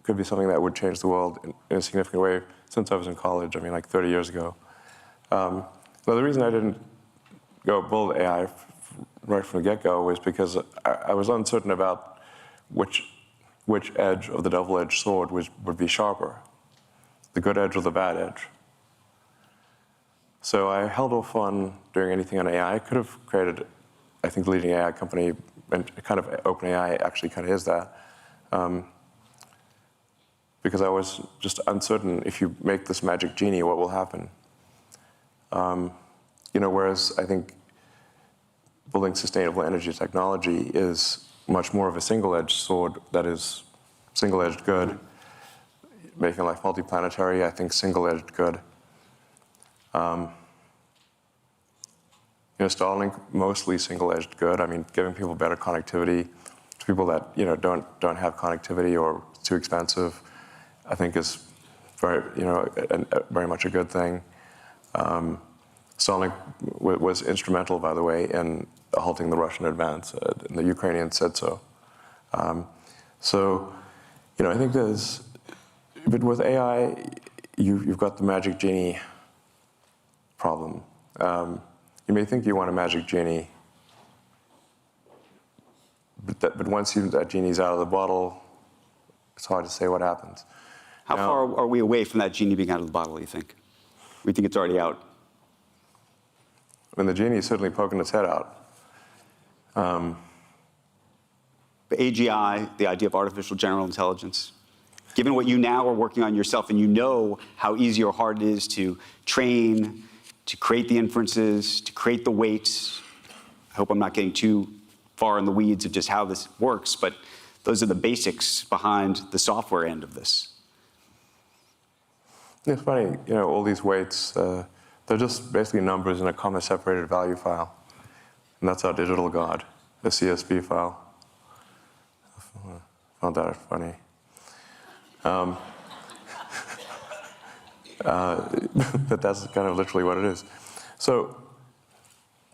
could be something that would change the world in a significant way since I was in college, like 30 years ago. Now, the reason I didn't go build AI right from the get-go was because I was uncertain about which edge of the double-edged sword would be sharper, the good edge or the bad edge. So I held off on doing anything on AI. I could have created, I think, the leading AI company, and kind of OpenAI actually kind of is that, because I was just uncertain if you make this magic genie, what will happen? Whereas I think building sustainable energy technology is much more of a single-edged sword that is single-edged good. Making life multiplanetary, I think single-edged good. Starlink, mostly single-edged good. Giving people better connectivity to people that don't have connectivity or it's too expensive, I think is very very much a good thing. Starlink was instrumental, by the way, in halting the Russian advance, and the Ukrainians said so. I think but with AI, you've got the magic genie problem. You may think you want a magic genie, but once that genie's out of the bottle, it's hard to say what happens. How far are we away from that genie being out of the bottle, you think? We think it's already out? The genie is certainly poking its head out. The AGI, the idea of artificial general intelligence, given what you now are working on yourself, and you know how easy or hard it is to train, to create the inferences, to create the weights. I hope I'm not getting too far in the weeds of just how this works, but those are the basics behind the software end of this. It's funny, all these weights, they're just basically numbers in a comma-separated value file. And that's our digital God, the CSV file. I found that funny. But that's kind of literally what it is. So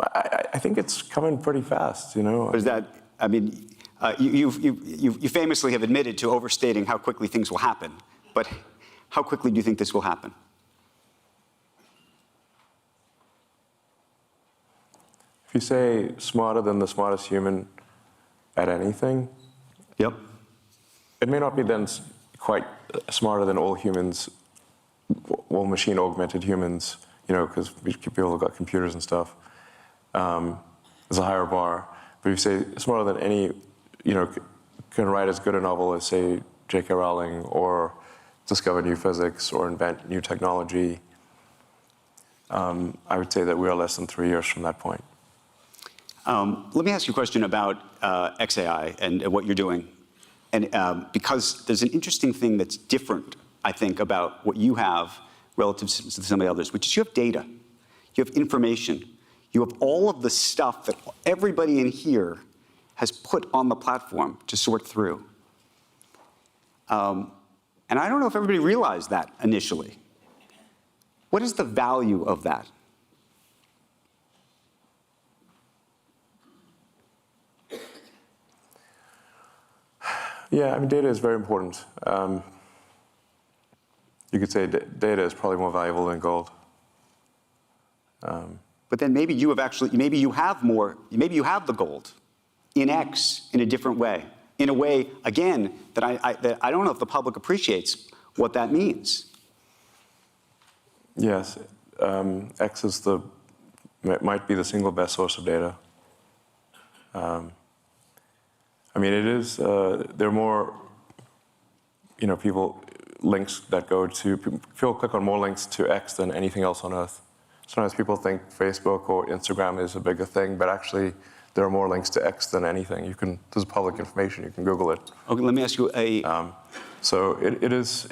I think it's coming pretty fast, But is that, I mean, you famously have admitted to overstating how quickly things will happen. But how quickly do you think this will happen? If you say smarter than the smartest human at anything, Yep. it may not be then quite smarter than all humans, all machine-augmented humans, because people have got computers and stuff. There's a higher bar. But if you say smarter than any, can write as good a novel as, say, J.K. Rowling, or discover new physics, or invent new technology, I would say that we are less than 3 years from that point. Let me ask you a question about XAI and what you're doing. And because there's an interesting thing that's different, I think, about what you have relative to some of the others, which is you have data, you have information, you have all of the stuff that everybody in here has put on the platform to sort through. And I don't know if everybody realized that initially. What is the value of that? Yeah, I mean, data is very important. You could say data is probably more valuable than gold. But then maybe you have maybe you have the gold in X in a different way. In a way, again, that I don't know if the public appreciates what that means. Yes, X might be the single best source of data. I mean, it is, there are more, links that go to, people click on more links to X than anything else on Earth. Sometimes people think Facebook or Instagram is a bigger thing, but actually there are more links to X than anything. This is public information, you can Google it. Okay, let me ask you So it is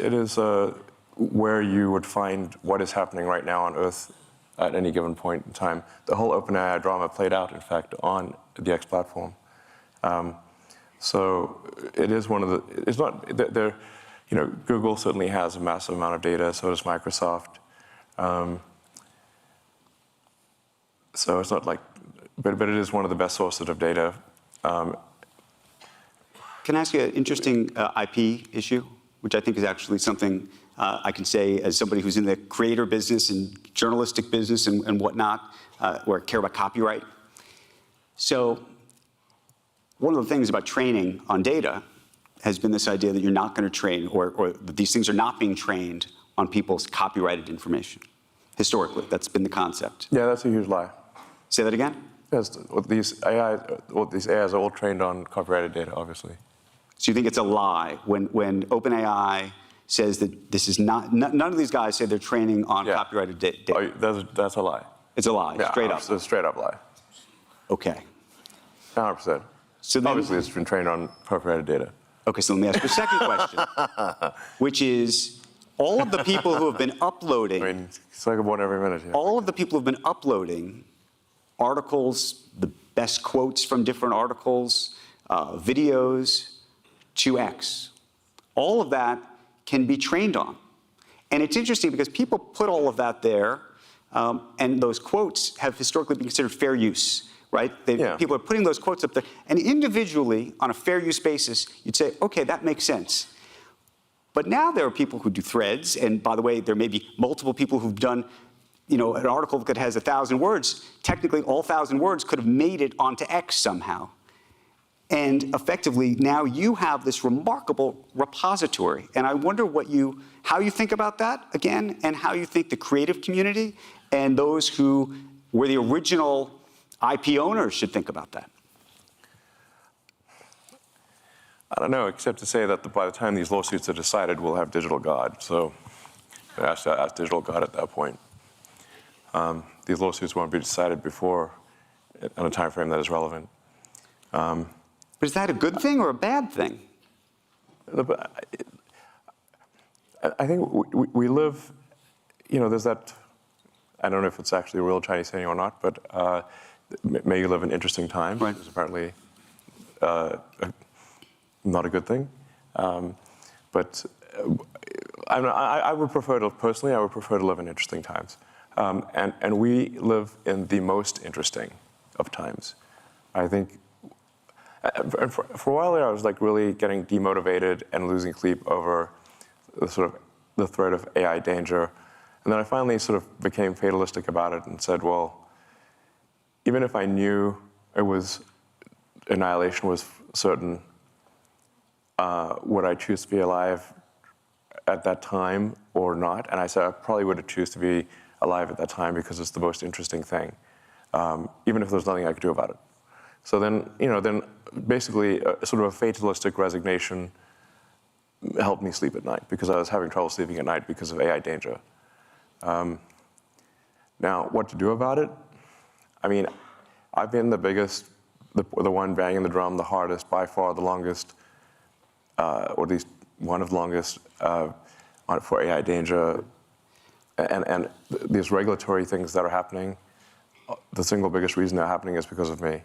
where you would find what is happening right now on Earth at any given point in time. The whole OpenAI drama played out, in fact, on the X platform. So it is one of the, it's not, Google certainly has a massive amount of data, so does Microsoft. So it's not like, but it is one of the best sources of data. Can I ask you an interesting IP issue, which I think is actually something I can say as somebody who's in the creator business and journalistic business and whatnot, or care about copyright. So one of the things about training on data has been this idea that you're not going to train, or that these things are not being trained on people's copyrighted information. Historically, that's been the concept. Yeah, that's a huge lie. Say that again? Yes, these AIs are all trained on copyrighted data, obviously. So you think it's a lie when OpenAI says that this is not, none of these guys say they're training on copyrighted data? That's a lie. It's a lie, straight up. It's a straight up lie. Okay. 100%. So then, obviously, it's been trained on copyrighted data. Okay, so let me ask you a second question, which is all of the people who have been uploading. I mean, it's like one every minute. Yeah. All of the people who have been uploading articles, the best quotes from different articles, videos to X. All of that can be trained on. And it's interesting because people put all of that there, and those quotes have historically been considered fair use, right? People are putting those quotes up there. And individually, on a fair use basis, you'd say, okay, that makes sense. But now there are people who do threads, and by the way, there may be multiple people who've done an article that has 1,000 words. Technically, all 1,000 words could have made it onto X somehow. And effectively, now you have this remarkable repository. And I wonder how you think about that, again, and how you think the creative community and those who were the original IP owners should think about that. I don't know, except to say that by the time these lawsuits are decided, we'll have digital God. So ask digital God at that point. These lawsuits won't be decided before on a time frame that is relevant. But is that a good thing or a bad thing? I think we live, there's that, I don't know if it's actually a real Chinese saying or not, but may you live in interesting times. Right. It's apparently not a good thing. But I would prefer to, personally, I would prefer to live in interesting times. And we live in the most interesting of times. I think, and for a while there, I was like really getting demotivated and losing sleep over the threat of AI danger. And then I finally sort of became fatalistic about it and said, well, even if I knew annihilation was certain, would I choose to be alive at that time or not? And I said I probably would choose to be alive at that time because it's the most interesting thing, even if there's nothing I could do about it. So then, then basically sort of a fatalistic resignation helped me sleep at night because I was having trouble sleeping at night because of AI danger. Now, what to do about it? I mean, I've been the biggest, the one banging the drum the hardest, by far the longest, or at least one of the longest for AI danger. And these regulatory things that are happening, the single biggest reason they're happening is because of me.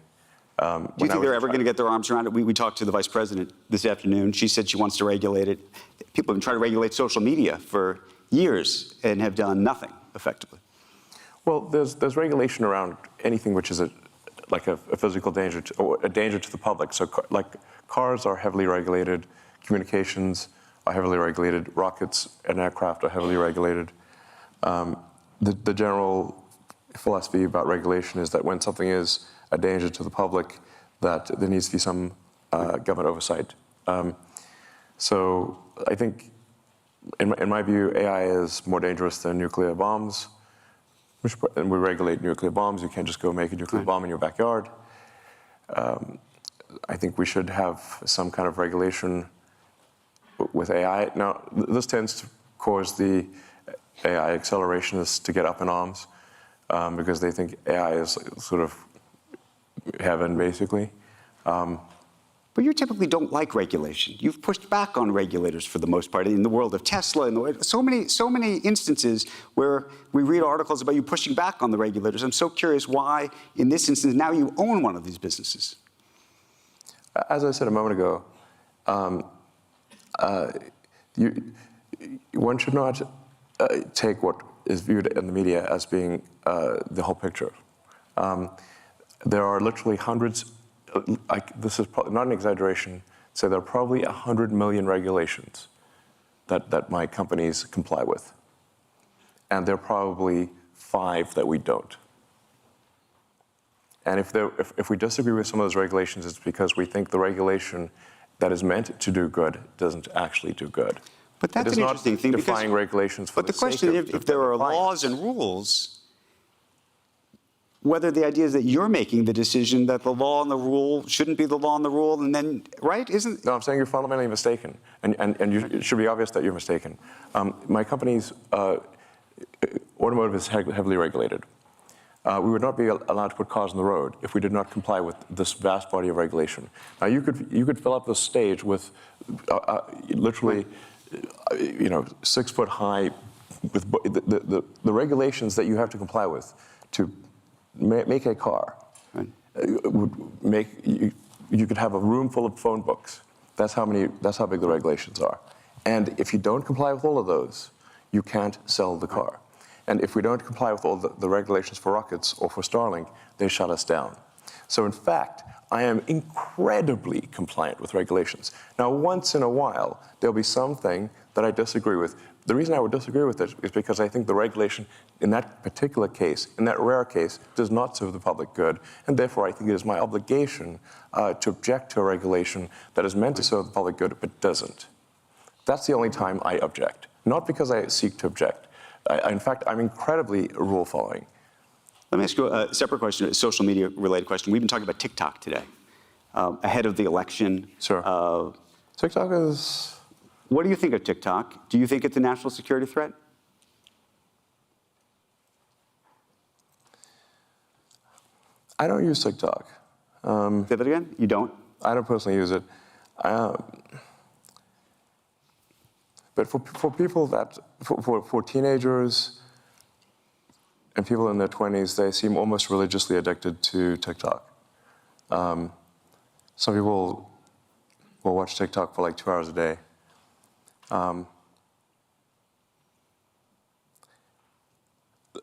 Do you think they're ever going to get their arms around it? We talked to the vice president this afternoon. She said she wants to regulate it. People have been trying to regulate social media for years and have done nothing effectively. Well, there's regulation around anything which is like a physical danger or a danger to the public. So like cars are heavily regulated, communications are heavily regulated, rockets and aircraft are heavily regulated. The general philosophy about regulation is that when something is a danger to the public, that there needs to be some government oversight. So I think, in my view, AI is more dangerous than nuclear bombs. And we regulate nuclear bombs. You can't just go make a nuclear bomb in your backyard. I think we should have some kind of regulation with AI. Now, this tends to cause the AI accelerationists to get up in arms because they think AI is sort of heaven, basically. But you typically don't like regulation. You've pushed back on regulators for the most part in the world of Tesla and so many instances where we read articles about you pushing back on the regulators. I'm so curious why, in this instance, now you own one of these businesses. As I said a moment ago, one should not take what is viewed in the media as being the whole picture. There are literally hundreds. This is probably not an exaggeration. So there are probably 100 million regulations that my companies comply with, and there are probably 5 that we don't. And if we disagree with some of those regulations, it's because we think the regulation that is meant to do good doesn't actually do good. But that's an interesting thing. Defying regulations for the question is, if there are laws and rules, whether the idea is that you're making the decision that the law and the rule shouldn't be the law and the rule, and then, right? Isn't? No, I'm saying you're fundamentally mistaken, and it should be obvious that you're mistaken. My company's automotive is heavily regulated. We would not be allowed to put cars on the road if we did not comply with this vast body of regulation. Now, you could fill up this stage with literally, 6 foot high, with the regulations that you have to comply with to make a car. Right. Would make you could have a room full of phone books. That's how big the regulations are. And if you don't comply with all of those, you can't sell the car. And if we don't comply with all the regulations for rockets or for Starlink, they shut us down. So in fact, I am incredibly compliant with regulations. Now, once in a while, there'll be something that I disagree with. The reason I would disagree with it is because I think the regulation in that particular case, in that rare case, does not serve the public good. And therefore, I think it is my obligation to object to a regulation that is meant to serve the public good, but doesn't. That's the only time I object. Not because I seek to object. In fact, I'm incredibly rule-following. Let me ask you a separate question, a social media-related question. We've been talking about TikTok today, ahead of the election. Sure. TikTok is... What do you think of TikTok? Do you think it's a national security threat? I don't use TikTok. Say that again? You don't? I don't personally use it. But for people for teenagers and people in their 20s, they seem almost religiously addicted to TikTok. Some people will watch TikTok for like 2 hours a day.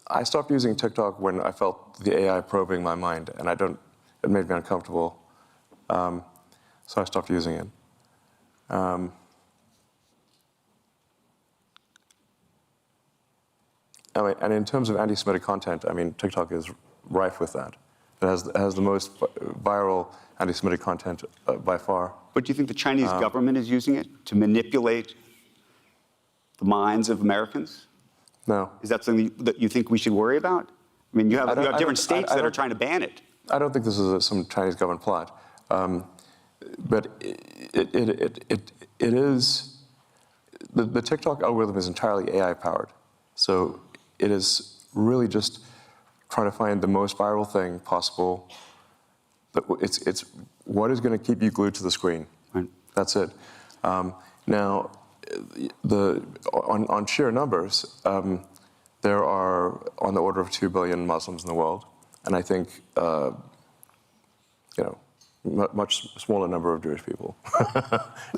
I stopped using TikTok when I felt the AI probing my mind, and it made me uncomfortable. So I stopped using it. And in terms of anti-Semitic content, I mean, TikTok is rife with that. It has the most viral anti-Semitic content by far. But do you think the Chinese government is using it to manipulate the minds of Americans? No. Is that something that you think we should worry about? I mean, you have different states that are trying to ban it. I don't think this is some Chinese government plot. But it is, the TikTok algorithm is entirely AI powered. So it is really just trying to find the most viral thing possible. It's what is going to keep you glued to the screen. Right. That's it. Now, on sheer numbers, there are on the order of 2 billion Muslims in the world, and I think much smaller number of Jewish people.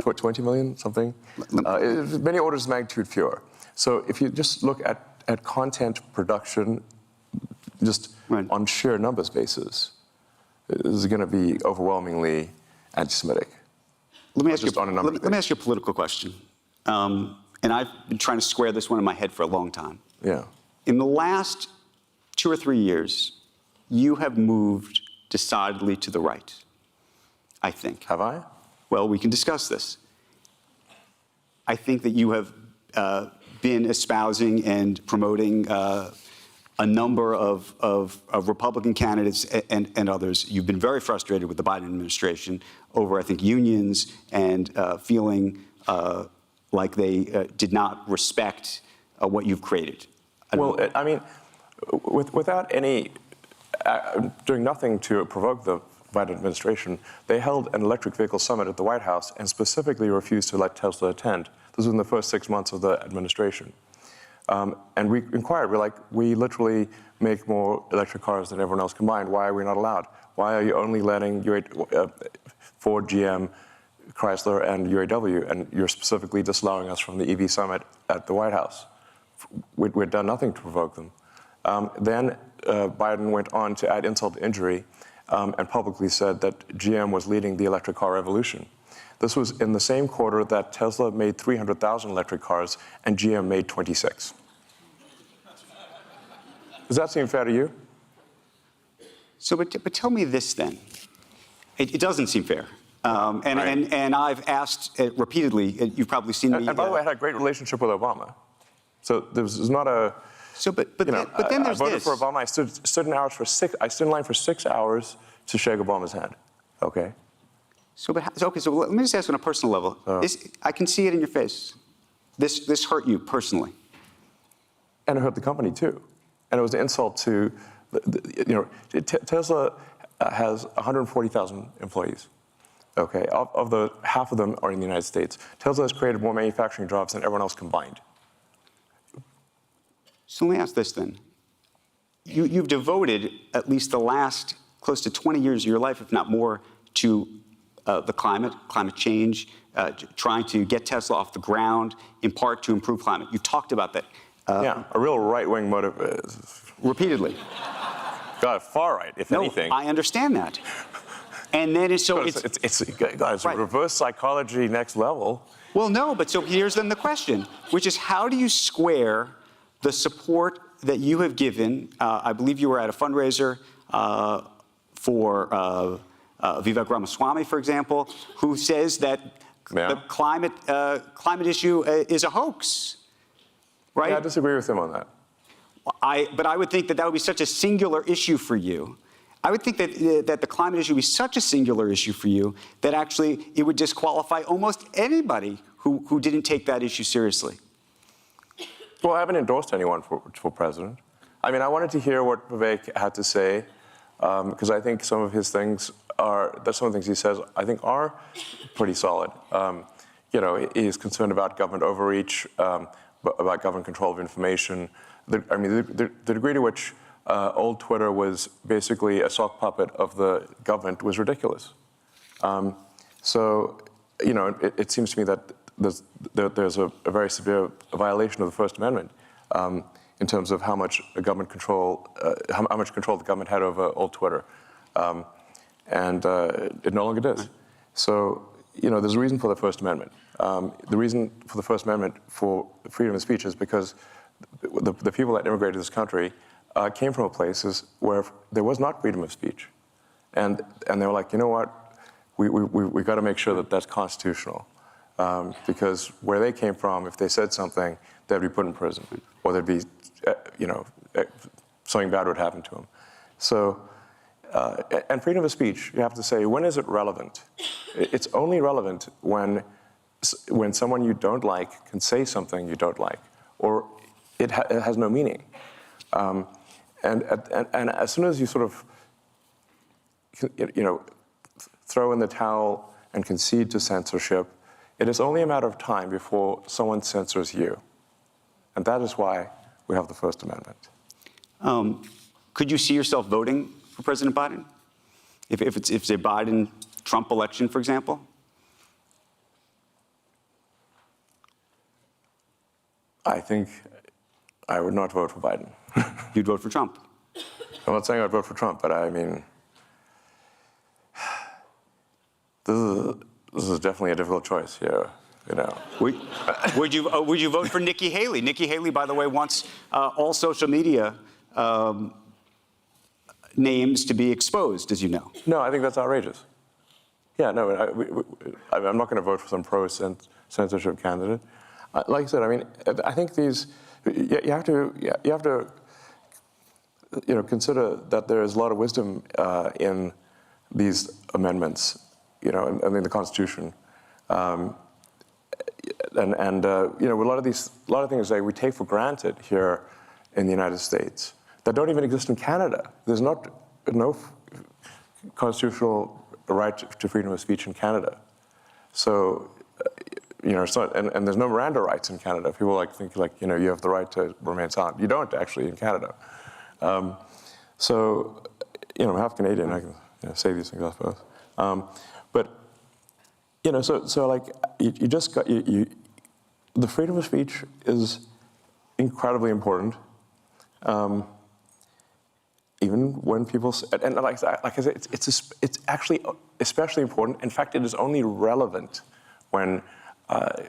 What, 20 million, something? Many orders of magnitude fewer. So if you just look at content production, just on sheer numbers basis, this is going to be overwhelmingly anti-Semitic. Let me ask you a political question. And I've been trying to square this one in my head for a long time. Yeah. In the last 2 or 3 years, you have moved decidedly to the right, I think. Have I? Well, we can discuss this. I think that you have been espousing and promoting a number of Republican candidates and others. You've been very frustrated with the Biden administration over, I think, unions and feeling like they did not respect what you've created. Well, I mean, without doing nothing to provoke the Biden administration, they held an electric vehicle summit at the White House and specifically refused to let Tesla attend. This was in the first 6 months of the administration. And we inquired, we literally make more electric cars than everyone else combined. Why are we not allowed? Why are you only letting Ford, GM, Chrysler, and UAW, and you're specifically disallowing us from the EV summit at the White House? We'd done nothing to provoke them. Then Biden went on to add insult to injury and publicly said that GM was leading the electric car revolution. This was in the same quarter that Tesla made 300,000 electric cars and GM made 26. Does that seem fair to you? So, but tell me this then. It doesn't seem fair. And I've asked repeatedly, you've probably seen me. And by the way, I had a great relationship with Obama. So there was not a. So, but then there's I voted this. for Obama. I stood in line for 6 hours to shake Obama's hand. Okay. So let me just ask on a personal level. I can see it in your face. This hurt you personally. And it hurt the company too. And it was an insult to, Tesla has 140,000 employees. Okay, half of them are in the United States. Tesla has created more manufacturing jobs than everyone else combined. So let me ask this then. You've devoted at least the last close to 20 years of your life, if not more, to the climate change, trying to get Tesla off the ground, in part to improve climate. You talked about that. Yeah, a real right-wing motive. Repeatedly. God, far right, if anything. I understand that. And then it's a reverse psychology next level. Well, no, but so here's then the question, which is how do you square the support that you have given? I believe you were at a fundraiser for Vivek Ramaswamy, for example, who says that the climate issue is a hoax, right? Yeah, I disagree with him on that. But I would think that would be such a singular issue for you. I would think that the climate issue would be such a singular issue for you that actually it would disqualify almost anybody who didn't take that issue seriously. Well, I haven't endorsed anyone for president. I mean, I wanted to hear what Vivek had to say because I think some of his things that some of the things he says, I think, are pretty solid. You know, he's concerned about government overreach, about government control of information. The degree to which old Twitter was basically a sock puppet of the government was ridiculous. So, you know, it seems to me that there's a very severe violation of the First Amendment in terms of how much government control, how much control the government had over old Twitter, and it no longer does. So, you know, there's a reason for the First Amendment. The reason for the First Amendment for freedom of speech is because the people that immigrated to this country came from places where there was not freedom of speech, and they were like, you know what, we got to make sure that that's constitutional, because where they came from, if they said something, they'd be put in prison, or there'd be, you know, something bad would happen to them. So, and freedom of speech, you have to say, when is it relevant? It's only relevant when someone you don't like can say something you don't like, or it has no meaning. And as soon as you sort of, you know, throw in the towel and concede to censorship, it is only a matter of time before someone censors you. And that is why we have the First Amendment. Could you see yourself voting for President Biden? If it's a Biden-Trump election, for example? I think I would not vote for Biden. You'd vote for Trump? I'm not saying I'd vote for Trump, but I mean, this is definitely a difficult choice here, you know. Would you vote for Nikki Haley? Nikki Haley, by the way, wants all social media names to be exposed, as you know. No, I think that's outrageous. Yeah, no, I'm not going to vote for some pro-censorship candidate. Like I said, I mean, I think these, you have to, you know, consider that there is a lot of wisdom in these amendments, you know, I mean, the Constitution, and you know, a lot of things that we take for granted here in the United States that don't even exist in Canada. There's no constitutional right to freedom of speech in Canada. So, you know, it's not, and there's no Miranda rights in Canada. People think you know, you have the right to remain silent. You don't actually in Canada. So, you know, I'm half Canadian. I can, you know, say these things, I suppose. But, you know, so like you just got the freedom of speech is incredibly important. Even when people, and like I said, it's actually especially important. In fact, it is only relevant when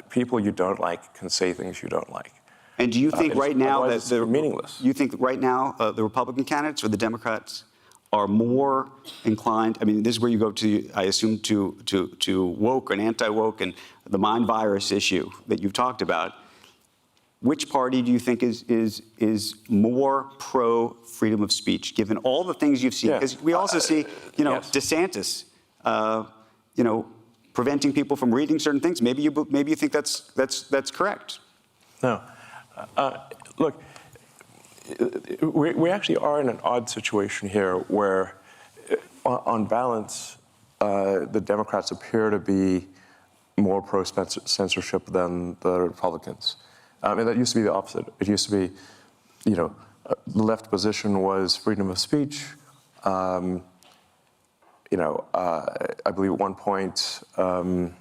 people you don't like can say things you don't like. And do you think right now that they're meaningless? You think right now the Republican candidates or the Democrats are more inclined? I mean, this is where you go to, I assume, to woke and anti-woke and the mind virus issue that you've talked about. Which party do you think is more pro freedom of speech, given all the things you've seen? Because we also see, you know, yes. DeSantis, you know, preventing people from reading certain things. Maybe you think that's correct. No, look, we actually are in an odd situation here, where, on balance, the Democrats appear to be more pro censorship than the Republicans. And that used to be the opposite. It used to be, you know, the left position was freedom of speech. You know, I believe at one point, the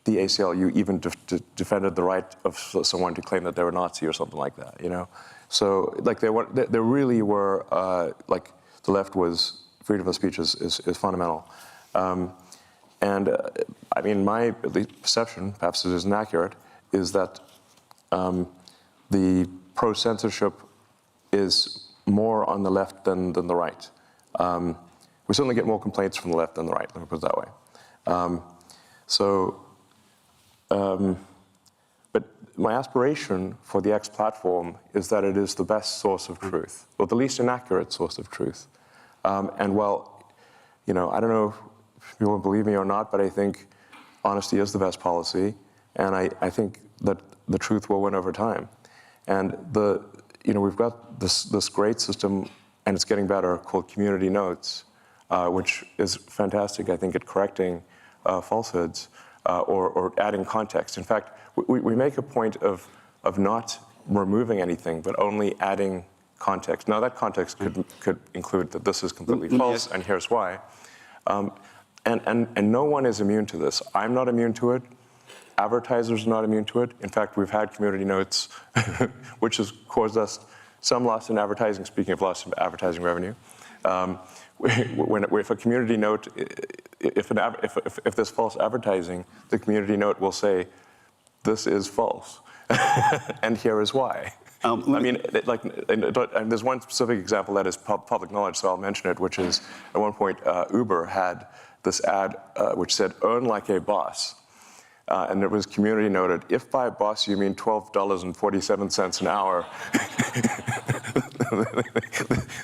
ACLU even defended the right of someone to claim that they were Nazi or something like that, you know? So, like, there really were, like, the left was, freedom of speech is fundamental. And, I mean, my at least perception, perhaps it isn't accurate, is that the pro-censorship is more on the left than the right. We certainly get more complaints from the left than the right, let me put it that way. But my aspiration for the X platform is that it is the best source of truth, or the least inaccurate source of truth. And well, you know, I don't know if people believe me or not, but I think honesty is the best policy, and I think that the truth will win over time. And you know, we've got this great system, and it's getting better, called Community Notes, which is fantastic, I think, at correcting falsehoods or adding context. In fact, we make a point of not removing anything, but only adding context. Now, that context could include that this is completely false, and here's why. And no one is immune to this. I'm not immune to it. Advertisers are not immune to it. In fact, we've had community notes, which has caused us some loss in advertising, speaking of loss of advertising revenue. If a community note, if there's false advertising, the community note will say, this is false, and here is why. I mean, there's one specific example that is public knowledge, so I'll mention it, which is at one point Uber had this ad which said, earn like a boss. And it was community noted, if by boss you mean $12.47 an hour,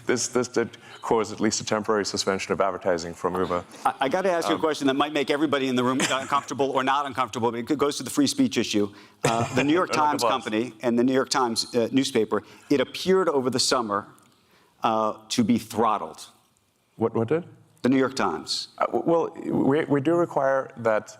this did cause at least a temporary suspension of advertising from Uber. I got to ask you a question that might make everybody in the room uncomfortable or not uncomfortable, but it goes to the free speech issue. The New York Times company and the New York Times newspaper, it appeared over the summer to be throttled. What did? The New York Times. Well, we do require that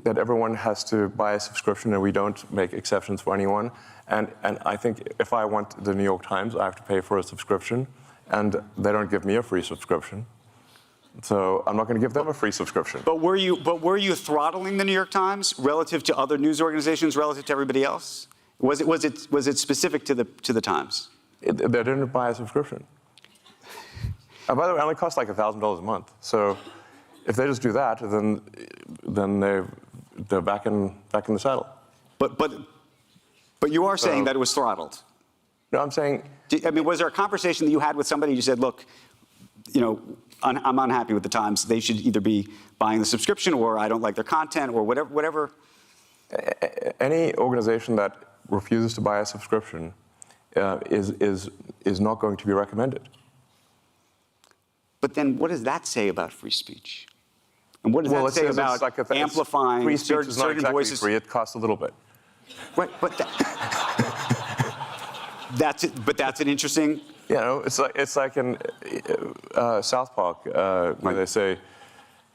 that everyone has to buy a subscription, and we don't make exceptions for anyone. And I think if I want the New York Times, I have to pay for a subscription, and they don't give me a free subscription. So I'm not going to give them a free subscription. But were you throttling the New York Times relative to other news organizations, relative to everybody else? Was it specific to the Times? They didn't buy a subscription. By the way, it only costs like $1,000 a month. So if they just do that, then they're back in the saddle. But you are saying that it was throttled. No, I'm saying. I mean, was there a conversation that you had with somebody? You said, look, you know, I'm unhappy with the Times. They should either be buying the subscription, or I don't like their content, or whatever. Any organization that refuses to buy a subscription is not going to be recommended. But then, what does that say about free speech? And what does that say about amplifying free speech certain is not exactly voices? Free. It costs a little bit. Right, but that's an interesting. You know, it's like in South Park where they say,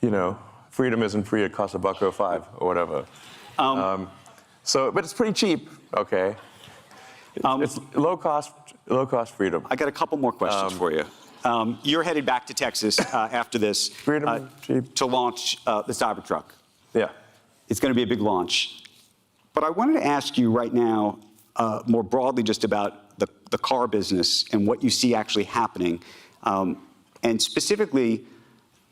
you know, freedom isn't free. It costs $1.05 or whatever. But it's pretty cheap. Okay. It's low cost freedom. I got a couple more questions for you. You're headed back to Texas after this to launch the Cybertruck. Yeah. It's going to be a big launch. But I wanted to ask you right now, more broadly, just about the car business and what you see actually happening. And specifically,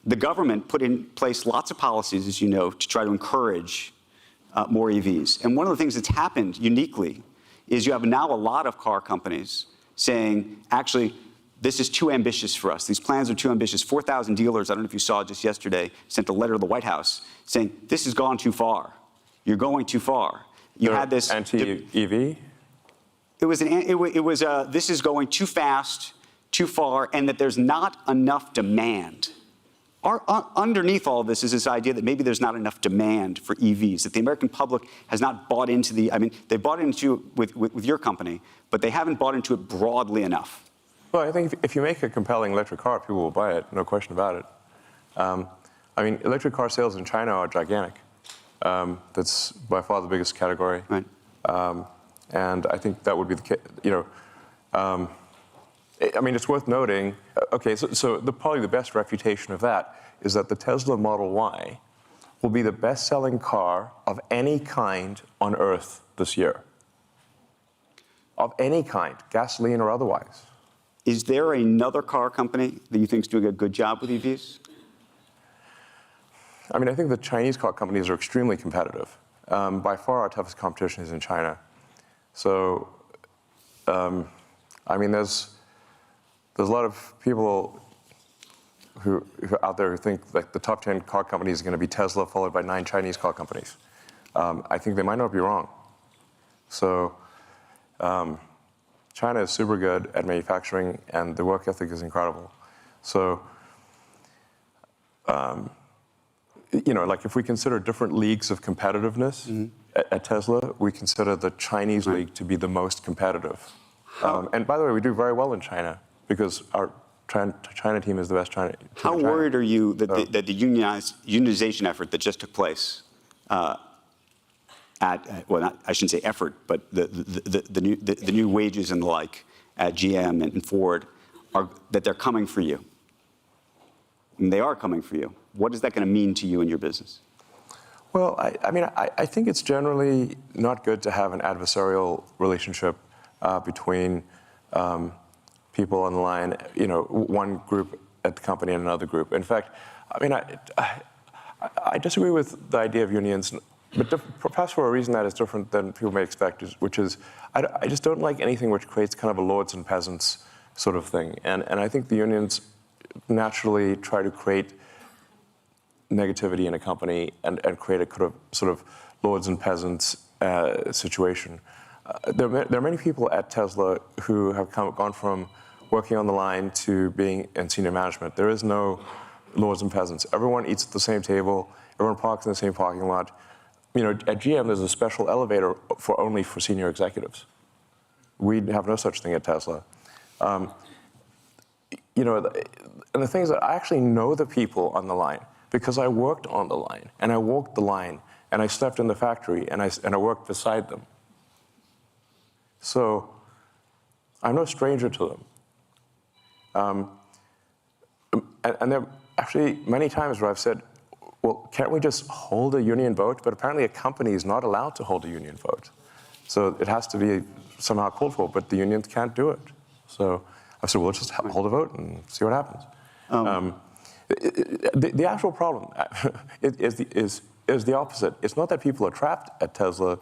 the government put in place lots of policies, as you know, to try to encourage more EVs. And one of the things that's happened uniquely is you have now a lot of car companies saying, actually, this is too ambitious for us. These plans are too ambitious. 4,000 dealers, I don't know if you saw just yesterday, sent a letter to the White House saying, this has gone too far. You're going too far. You had this anti-EV? It was this is going too fast, too far, and that there's not enough demand. Underneath all of this is this idea that maybe there's not enough demand for EVs, that the American public has not bought into they bought into it with your company, but they haven't bought into it broadly enough. Well, I think if you make a compelling electric car, people will buy it, no question about it. I mean, electric car sales in China are gigantic. That's by far the biggest category. Right. And I think that would be the case, you know. I mean, it's worth noting, okay, so probably the best refutation of that is that the Tesla Model Y will be the best-selling car of any kind on Earth this year. Of any kind, gasoline or otherwise. Is there another car company that you think is doing a good job with EVs? I mean, I think the Chinese car companies are extremely competitive. By far, our toughest competition is in China. So, I mean, there's a lot of people who out there who think like the top 10 car companies are going to be Tesla, followed by 9 Chinese car companies. I think they might not be wrong. So, China is super good at manufacturing, and the work ethic is incredible. So, you know, like if we consider different leagues of competitiveness at Tesla, we consider the Chinese league to be the most competitive. And by the way, we do very well in China because our China team is the best China team. How worried are you that the unionization effort that just took place I shouldn't say effort, but the new wages and the like at GM and Ford, that they're coming for you? And they are coming for you. What is that going to mean to you and your business? Well, I think it's generally not good to have an adversarial relationship between people on the line, one group at the company and another group. In fact, I disagree with the idea of unions, but perhaps for a reason that is different than people may expect, which is I just don't like anything which creates kind of a lords and peasants sort of thing. And I think the unions naturally try to create negativity in a company and create a kind of sort of lords and peasants situation. There are many people at Tesla who have gone from working on the line to being in senior management. There is no lords and peasants. Everyone eats at the same table. Everyone parks in the same parking lot. At GM, there's a special elevator only for senior executives. We have no such thing at Tesla. And the thing is that I actually know the people on the line because I worked on the line, and I walked the line, and I slept in the factory, and I worked beside them. So I'm no stranger to them. And there are actually many times where I've said, well, can't we just hold a union vote? But apparently a company is not allowed to hold a union vote. So it has to be somehow called for, but the unions can't do it. So I said, well, let's just hold a vote and see what happens. The actual problem is the opposite. It's not that people are trapped at Tesla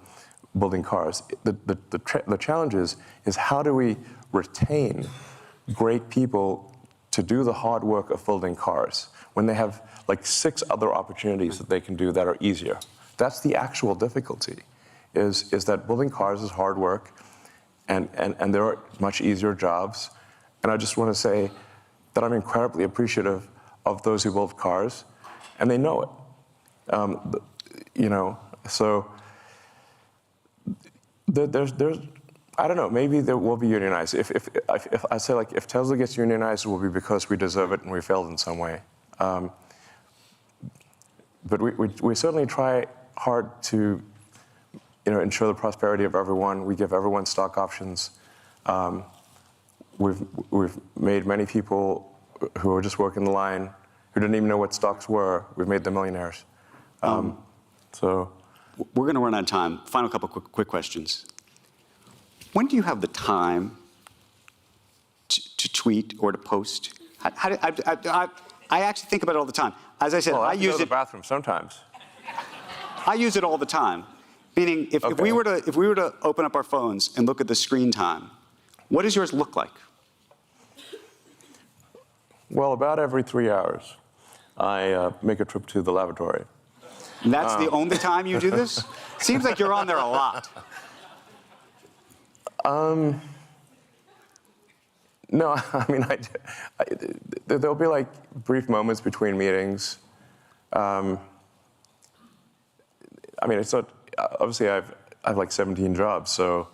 building cars. The challenge is how do we retain great people to do the hard work of building cars when they have like 6 other opportunities that they can do that are easier. That's the actual difficulty, is that building cars is hard work and there are much easier jobs. And I just want to say that I'm incredibly appreciative of those who build cars, and they know it. So there's I don't know, maybe there will be unionized. If I say, like, if Tesla gets unionized, it will be because we deserve it and we failed in some way. But we certainly try hard to ensure the prosperity of everyone. We give everyone stock options. We've made many people who are just working the line, who didn't even know what stocks were, we've made them millionaires. So we're going to run out of time. Final couple quick questions. When do you have the time to tweet or to post? I actually think about it all the time. As I said, I use go to it. the bathroom sometimes. I use it all the time. Meaning, if we were to open up our phones and look at the screen time, what does yours look like? Well, about every 3 hours, I make a trip to the lavatory. And that's the only time you do this? Seems like you're on there a lot. No, there'll be like brief moments between meetings. It's not, obviously I have like 17 jobs, so,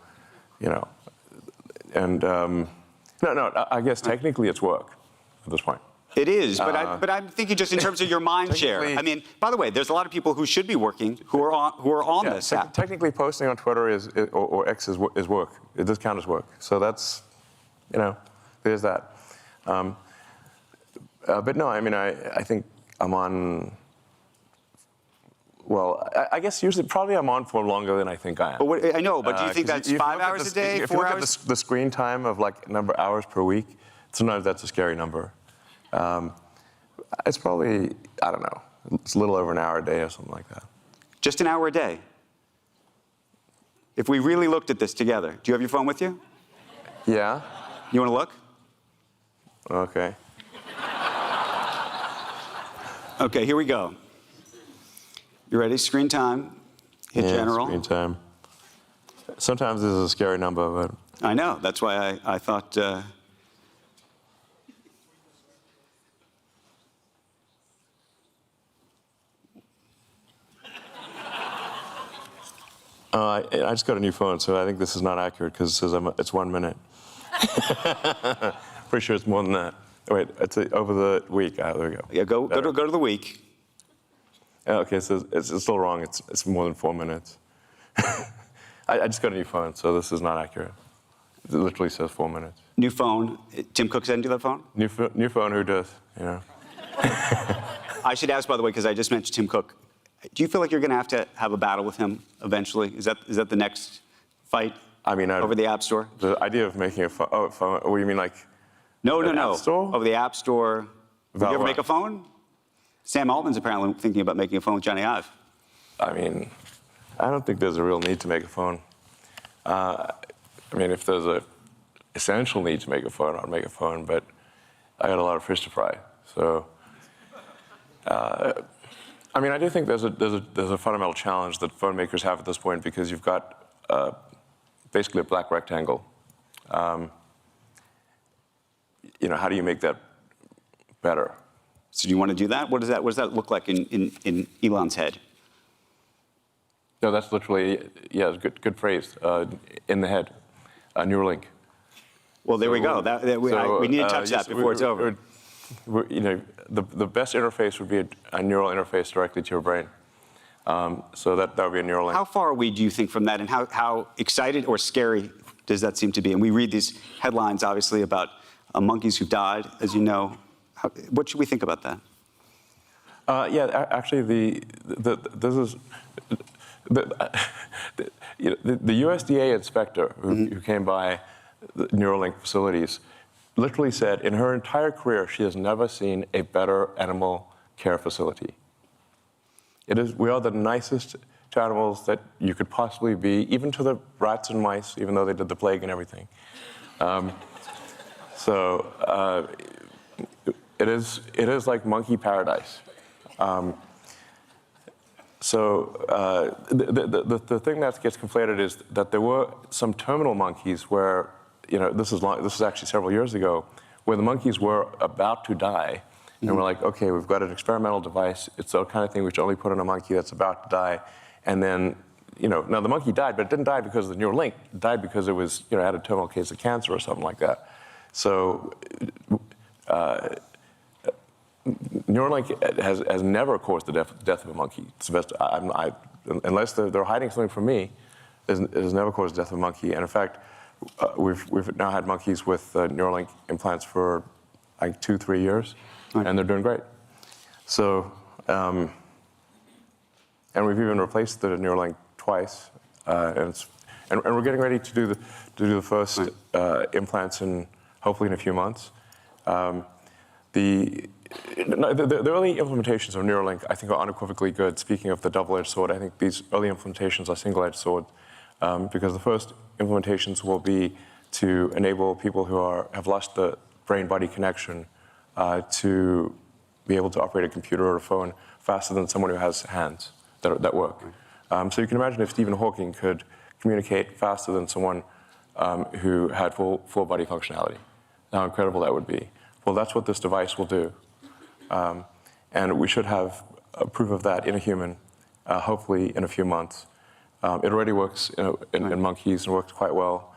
and I guess technically it's work at this point. It is, but I'm thinking just in terms of your mind share. I mean, by the way, there's a lot of people who should be working who are on this app. Technically, posting on Twitter or X is work. It does count as work. So that's, there's that. But no, I think I'm on. Well, I guess usually probably I'm on for longer than I think I am. But I know, but do you think that's 5 hours a day, 4 hours? If you look at the screen time of like number of hours per week, sometimes that's a scary number. It's probably, I don't know, it's a little over an hour a day or something like that. Just an hour a day? If we really looked at this together, do you have your phone with you? Yeah. You want to look? Okay. Okay, here we go. You ready? Screen time. Hit general. Screen time. Sometimes this is a scary number, but. I know. That's why I thought. I just got a new phone, so I think this is not accurate because it says it's 1 minute. Pretty sure it's more than that. Wait, it's over the week. There we go. Yeah, go to the week. Okay, so it's still wrong. It's more than 4 minutes. I just got a new phone, so this is not accurate. It literally says 4 minutes. New phone. Tim Cook sent you that phone? New phone, who does, you know? I should ask, by the way, because I just mentioned Tim Cook. Do you feel like you're going to have a battle with him eventually? Is that the next fight? I mean, over the App Store? The idea of making a phone, what do you mean, like? No. App Store? Over the App Store. Would you ever what? make a phone? Sam Altman's apparently thinking about making a phone with Johnny Ive. I mean, I don't think there's a real need to make a phone. I mean, if there's a essential need to make a phone, I'd make a phone, but I got a lot of fish to fry. So, I mean, I do think there's a fundamental challenge that phone makers have at this point, because you've got basically a black rectangle. You know, how do you make that better? So do you want to do that? What does that look like in Elon's head? No, that's literally, yeah, good phrase, in the head, Neuralink. Well, there we go. We need to touch that before it's over. You know, the best interface would be a neural interface directly to your brain. So that would be a Neuralink. How far are we, do you think, from that, and how excited or scary does that seem to be? And we read these headlines, obviously, about monkeys who've died, as you know. What should we think about that? Yeah, actually, this is the USDA inspector who came by the Neuralink facilities literally said in her entire career she has never seen a better animal care facility. We are the nicest to animals that you could possibly be, even to the rats and mice, even though they did the plague and everything. It is like monkey paradise. The thing that gets conflated is that there were some terminal monkeys where, you know, this is actually several years ago, where the monkeys were about to die, and we're like, okay, we've got an experimental device. It's the kind of thing we should only put on a monkey that's about to die, and then, you know, now the monkey died, but it didn't die because of the Neuralink. It died because it was, you know, had a terminal case of cancer or something like that. So. Neuralink has never caused the death of a monkey. It's the best, unless they're hiding something from me, it has never caused the death of a monkey. And in fact, we've now had monkeys with Neuralink implants for like 2-3 years, right, and they're doing great. So, and we've even replaced the Neuralink twice, and we're getting ready to do the first implants hopefully in a few months. The early implementations of Neuralink, I think, are unequivocally good. Speaking of the double-edged sword, I think these early implementations are single-edged sword, because the first implementations will be to enable people who have lost the brain-body connection to be able to operate a computer or a phone faster than someone who has hands that work. So you can imagine if Stephen Hawking could communicate faster than someone who had full body functionality, how incredible that would be. Well, that's what this device will do. And we should have a proof of that in a human, hopefully in a few months. It already works in monkeys and works quite well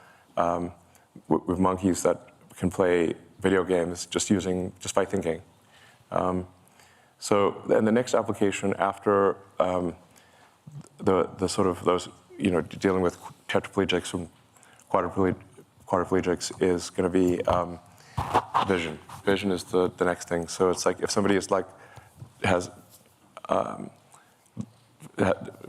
with monkeys that can play video games just by thinking. So then the next application after the sort of those, you know, dealing with tetraplegics and quadriplegics is going to be vision. Vision is the next thing. So it's like if somebody has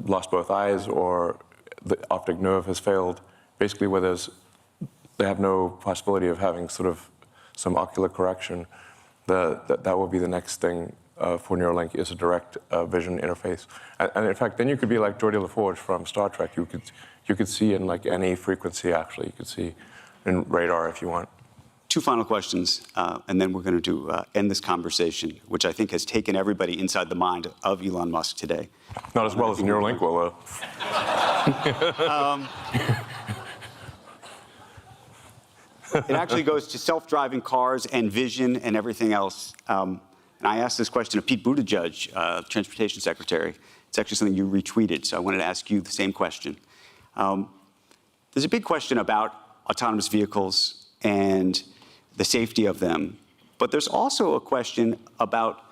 lost both eyes, or the optic nerve has failed, basically where they have no possibility of having sort of some ocular correction, that will be the next thing for Neuralink, is a direct vision interface. And in fact, then you could be like Geordi LaForge from Star Trek. You could see in like any frequency, actually. You could see in radar if you want. 2 final questions, and then we're going to end this conversation, which I think has taken everybody inside the mind of Elon Musk today. Not as well as Neuralink will, though. It actually goes to self-driving cars and vision and everything else. And I asked this question of Pete Buttigieg, Transportation Secretary. It's actually something you retweeted, so I wanted to ask you the same question. There's a big question about autonomous vehicles and the safety of them. But there's also a question about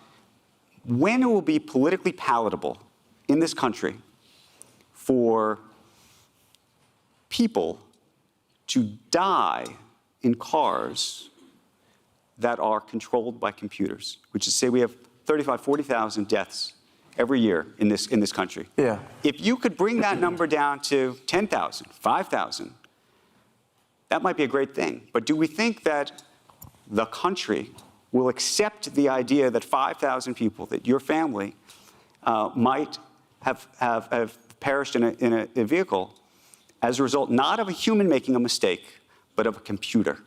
when it will be politically palatable in this country for people to die in cars that are controlled by computers, which is, say, we have 35, 40,000 deaths every year in this country. Yeah. If you could bring that number down to 10,000, 5,000, that might be a great thing. But do we think that the country will accept the idea that 5,000 people, that your family might have perished in a vehicle as a result not of a human making a mistake, but of a computer?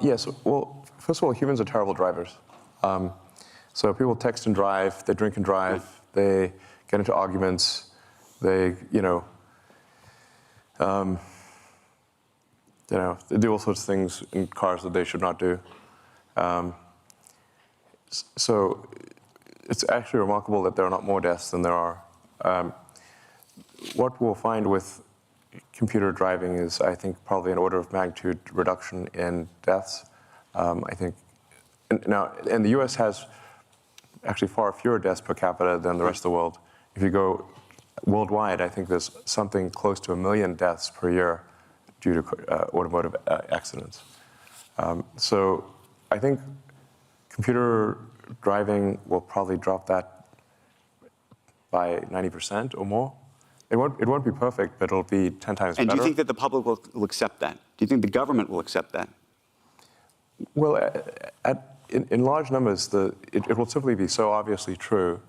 Yes. Well, first of all, humans are terrible drivers. So people text and drive, they drink and drive, they get into arguments, they do all sorts of things in cars that they should not do. So it's actually remarkable that there are not more deaths than there are. What we'll find with computer driving is, I think, probably an order of magnitude reduction in deaths. I think, and the US has actually far fewer deaths per capita than the rest of the world. If you go worldwide, I think there's something close to 1 million deaths per year due to automotive accidents. So I think computer driving will probably drop that by 90% or more. It won't be perfect, but it'll be 10 times better. And do you think that the public will accept that? Do you think the government will accept that? Well, in large numbers, it will simply be so obviously true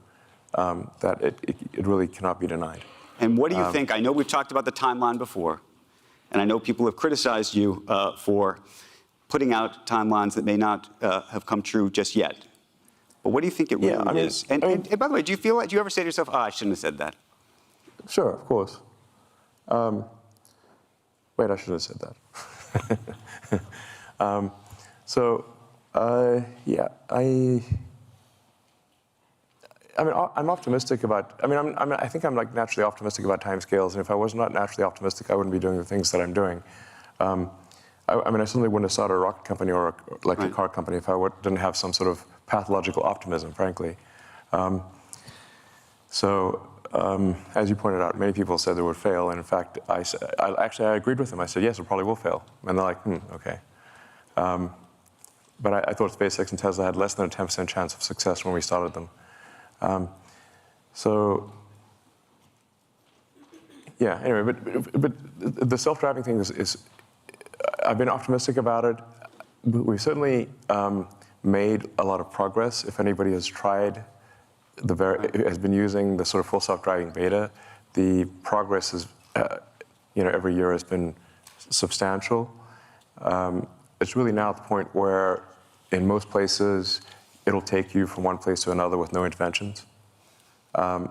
that it really cannot be denied. And what do you think? I know we've talked about the timeline before, and I know people have criticized you for putting out timelines that may not have come true just yet. But what do you think it really is? And by the way, do you ever say to yourself, I shouldn't have said that? Sure, of course. Wait, I should have said that. Yeah, I'm optimistic about. I think I'm like naturally optimistic about timescales, and if I was not naturally optimistic, I wouldn't be doing the things that I'm doing. I certainly wouldn't have started a rocket company or a car company if I didn't have some sort of pathological optimism, frankly. As you pointed out, many people said they would fail, and in fact, I agreed with them. I said, yes, it probably will fail. And they're like, okay. But I thought SpaceX and Tesla had less than a 10% chance of success when we started them. Yeah, anyway, but the self-driving thing is I've been optimistic about it. We've certainly made a lot of progress. If anybody has tried has been using the sort of full self-driving beta, the progress is, every year has been substantial. It's really now at the point where, in most places, it'll take you from one place to another with no interventions. And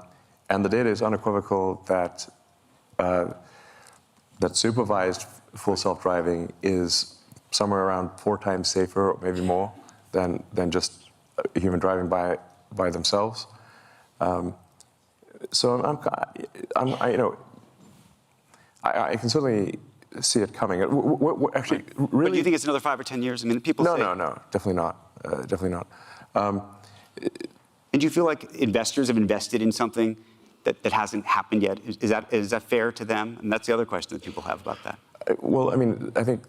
the data is unequivocal that supervised full self-driving is somewhere around 4 times safer, or maybe more, than just human driving by themselves. So I can certainly see it coming. Actually, really. But do you think it's another 5 or 10 years? People say. No, definitely not. Definitely not. And do you feel like investors have invested in something that hasn't happened yet? Is that fair to them? And that's the other question that people have about that. Well, I think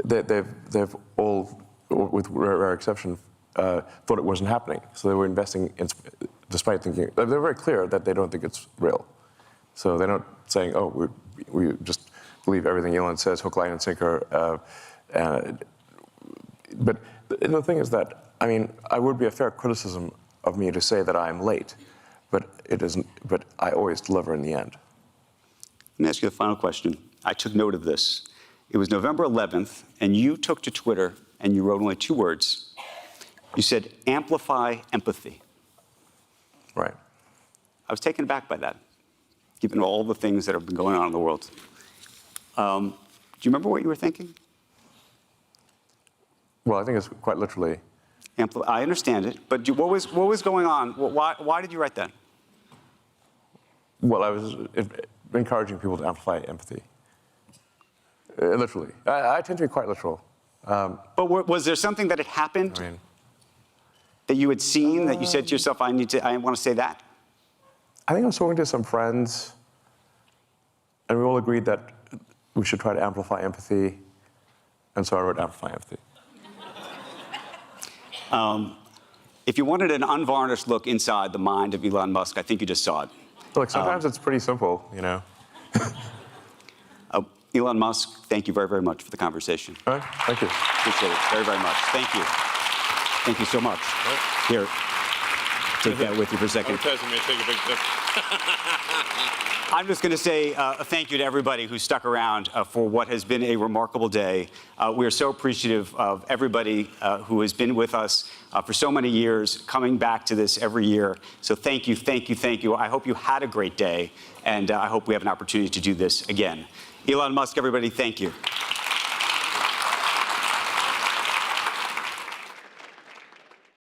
they've all, with rare exception, thought it wasn't happening. So they were investing despite thinking. They're very clear that they don't think it's real. So they're not saying, oh, we just believe everything Elon says, hook, line, and sinker. But the thing is that, I would be a fair criticism of me to say that I'm late, but it isn't. But I always deliver in the end. Let me ask you the final question. I took note of this. It was November 11th, and you took to Twitter and you wrote only 2 words. You said, amplify empathy. Right. I was taken aback by that, given all the things that have been going on in the world. Do you remember what you were thinking? Well, I think it's quite literally. I understand it, but what was going on? Why did you write that? Well, I was encouraging people to amplify empathy. Literally. I tend to be quite literal. But was there something that had happened I mean, that you had seen that you said to yourself, I want to say that? I think I was talking to some friends, and we all agreed that we should try to amplify empathy, and so I wrote Amplify Empathy. If you wanted an unvarnished look inside the mind of Elon Musk, I think you just saw it. Look, sometimes it's pretty simple, you know. Elon Musk, thank you very, very much for the conversation. All right, thank you. Appreciate it very, very much. Thank you. Thank you so much. Here, take that with you for a second. Take a big sip. I'm just going to say a thank you to everybody who stuck around for what has been a remarkable day. We are so appreciative of everybody who has been with us for so many years, coming back to this every year. So thank you, thank you, thank you. I hope you had a great day, and I hope we have an opportunity to do this again. Elon Musk, everybody, thank you.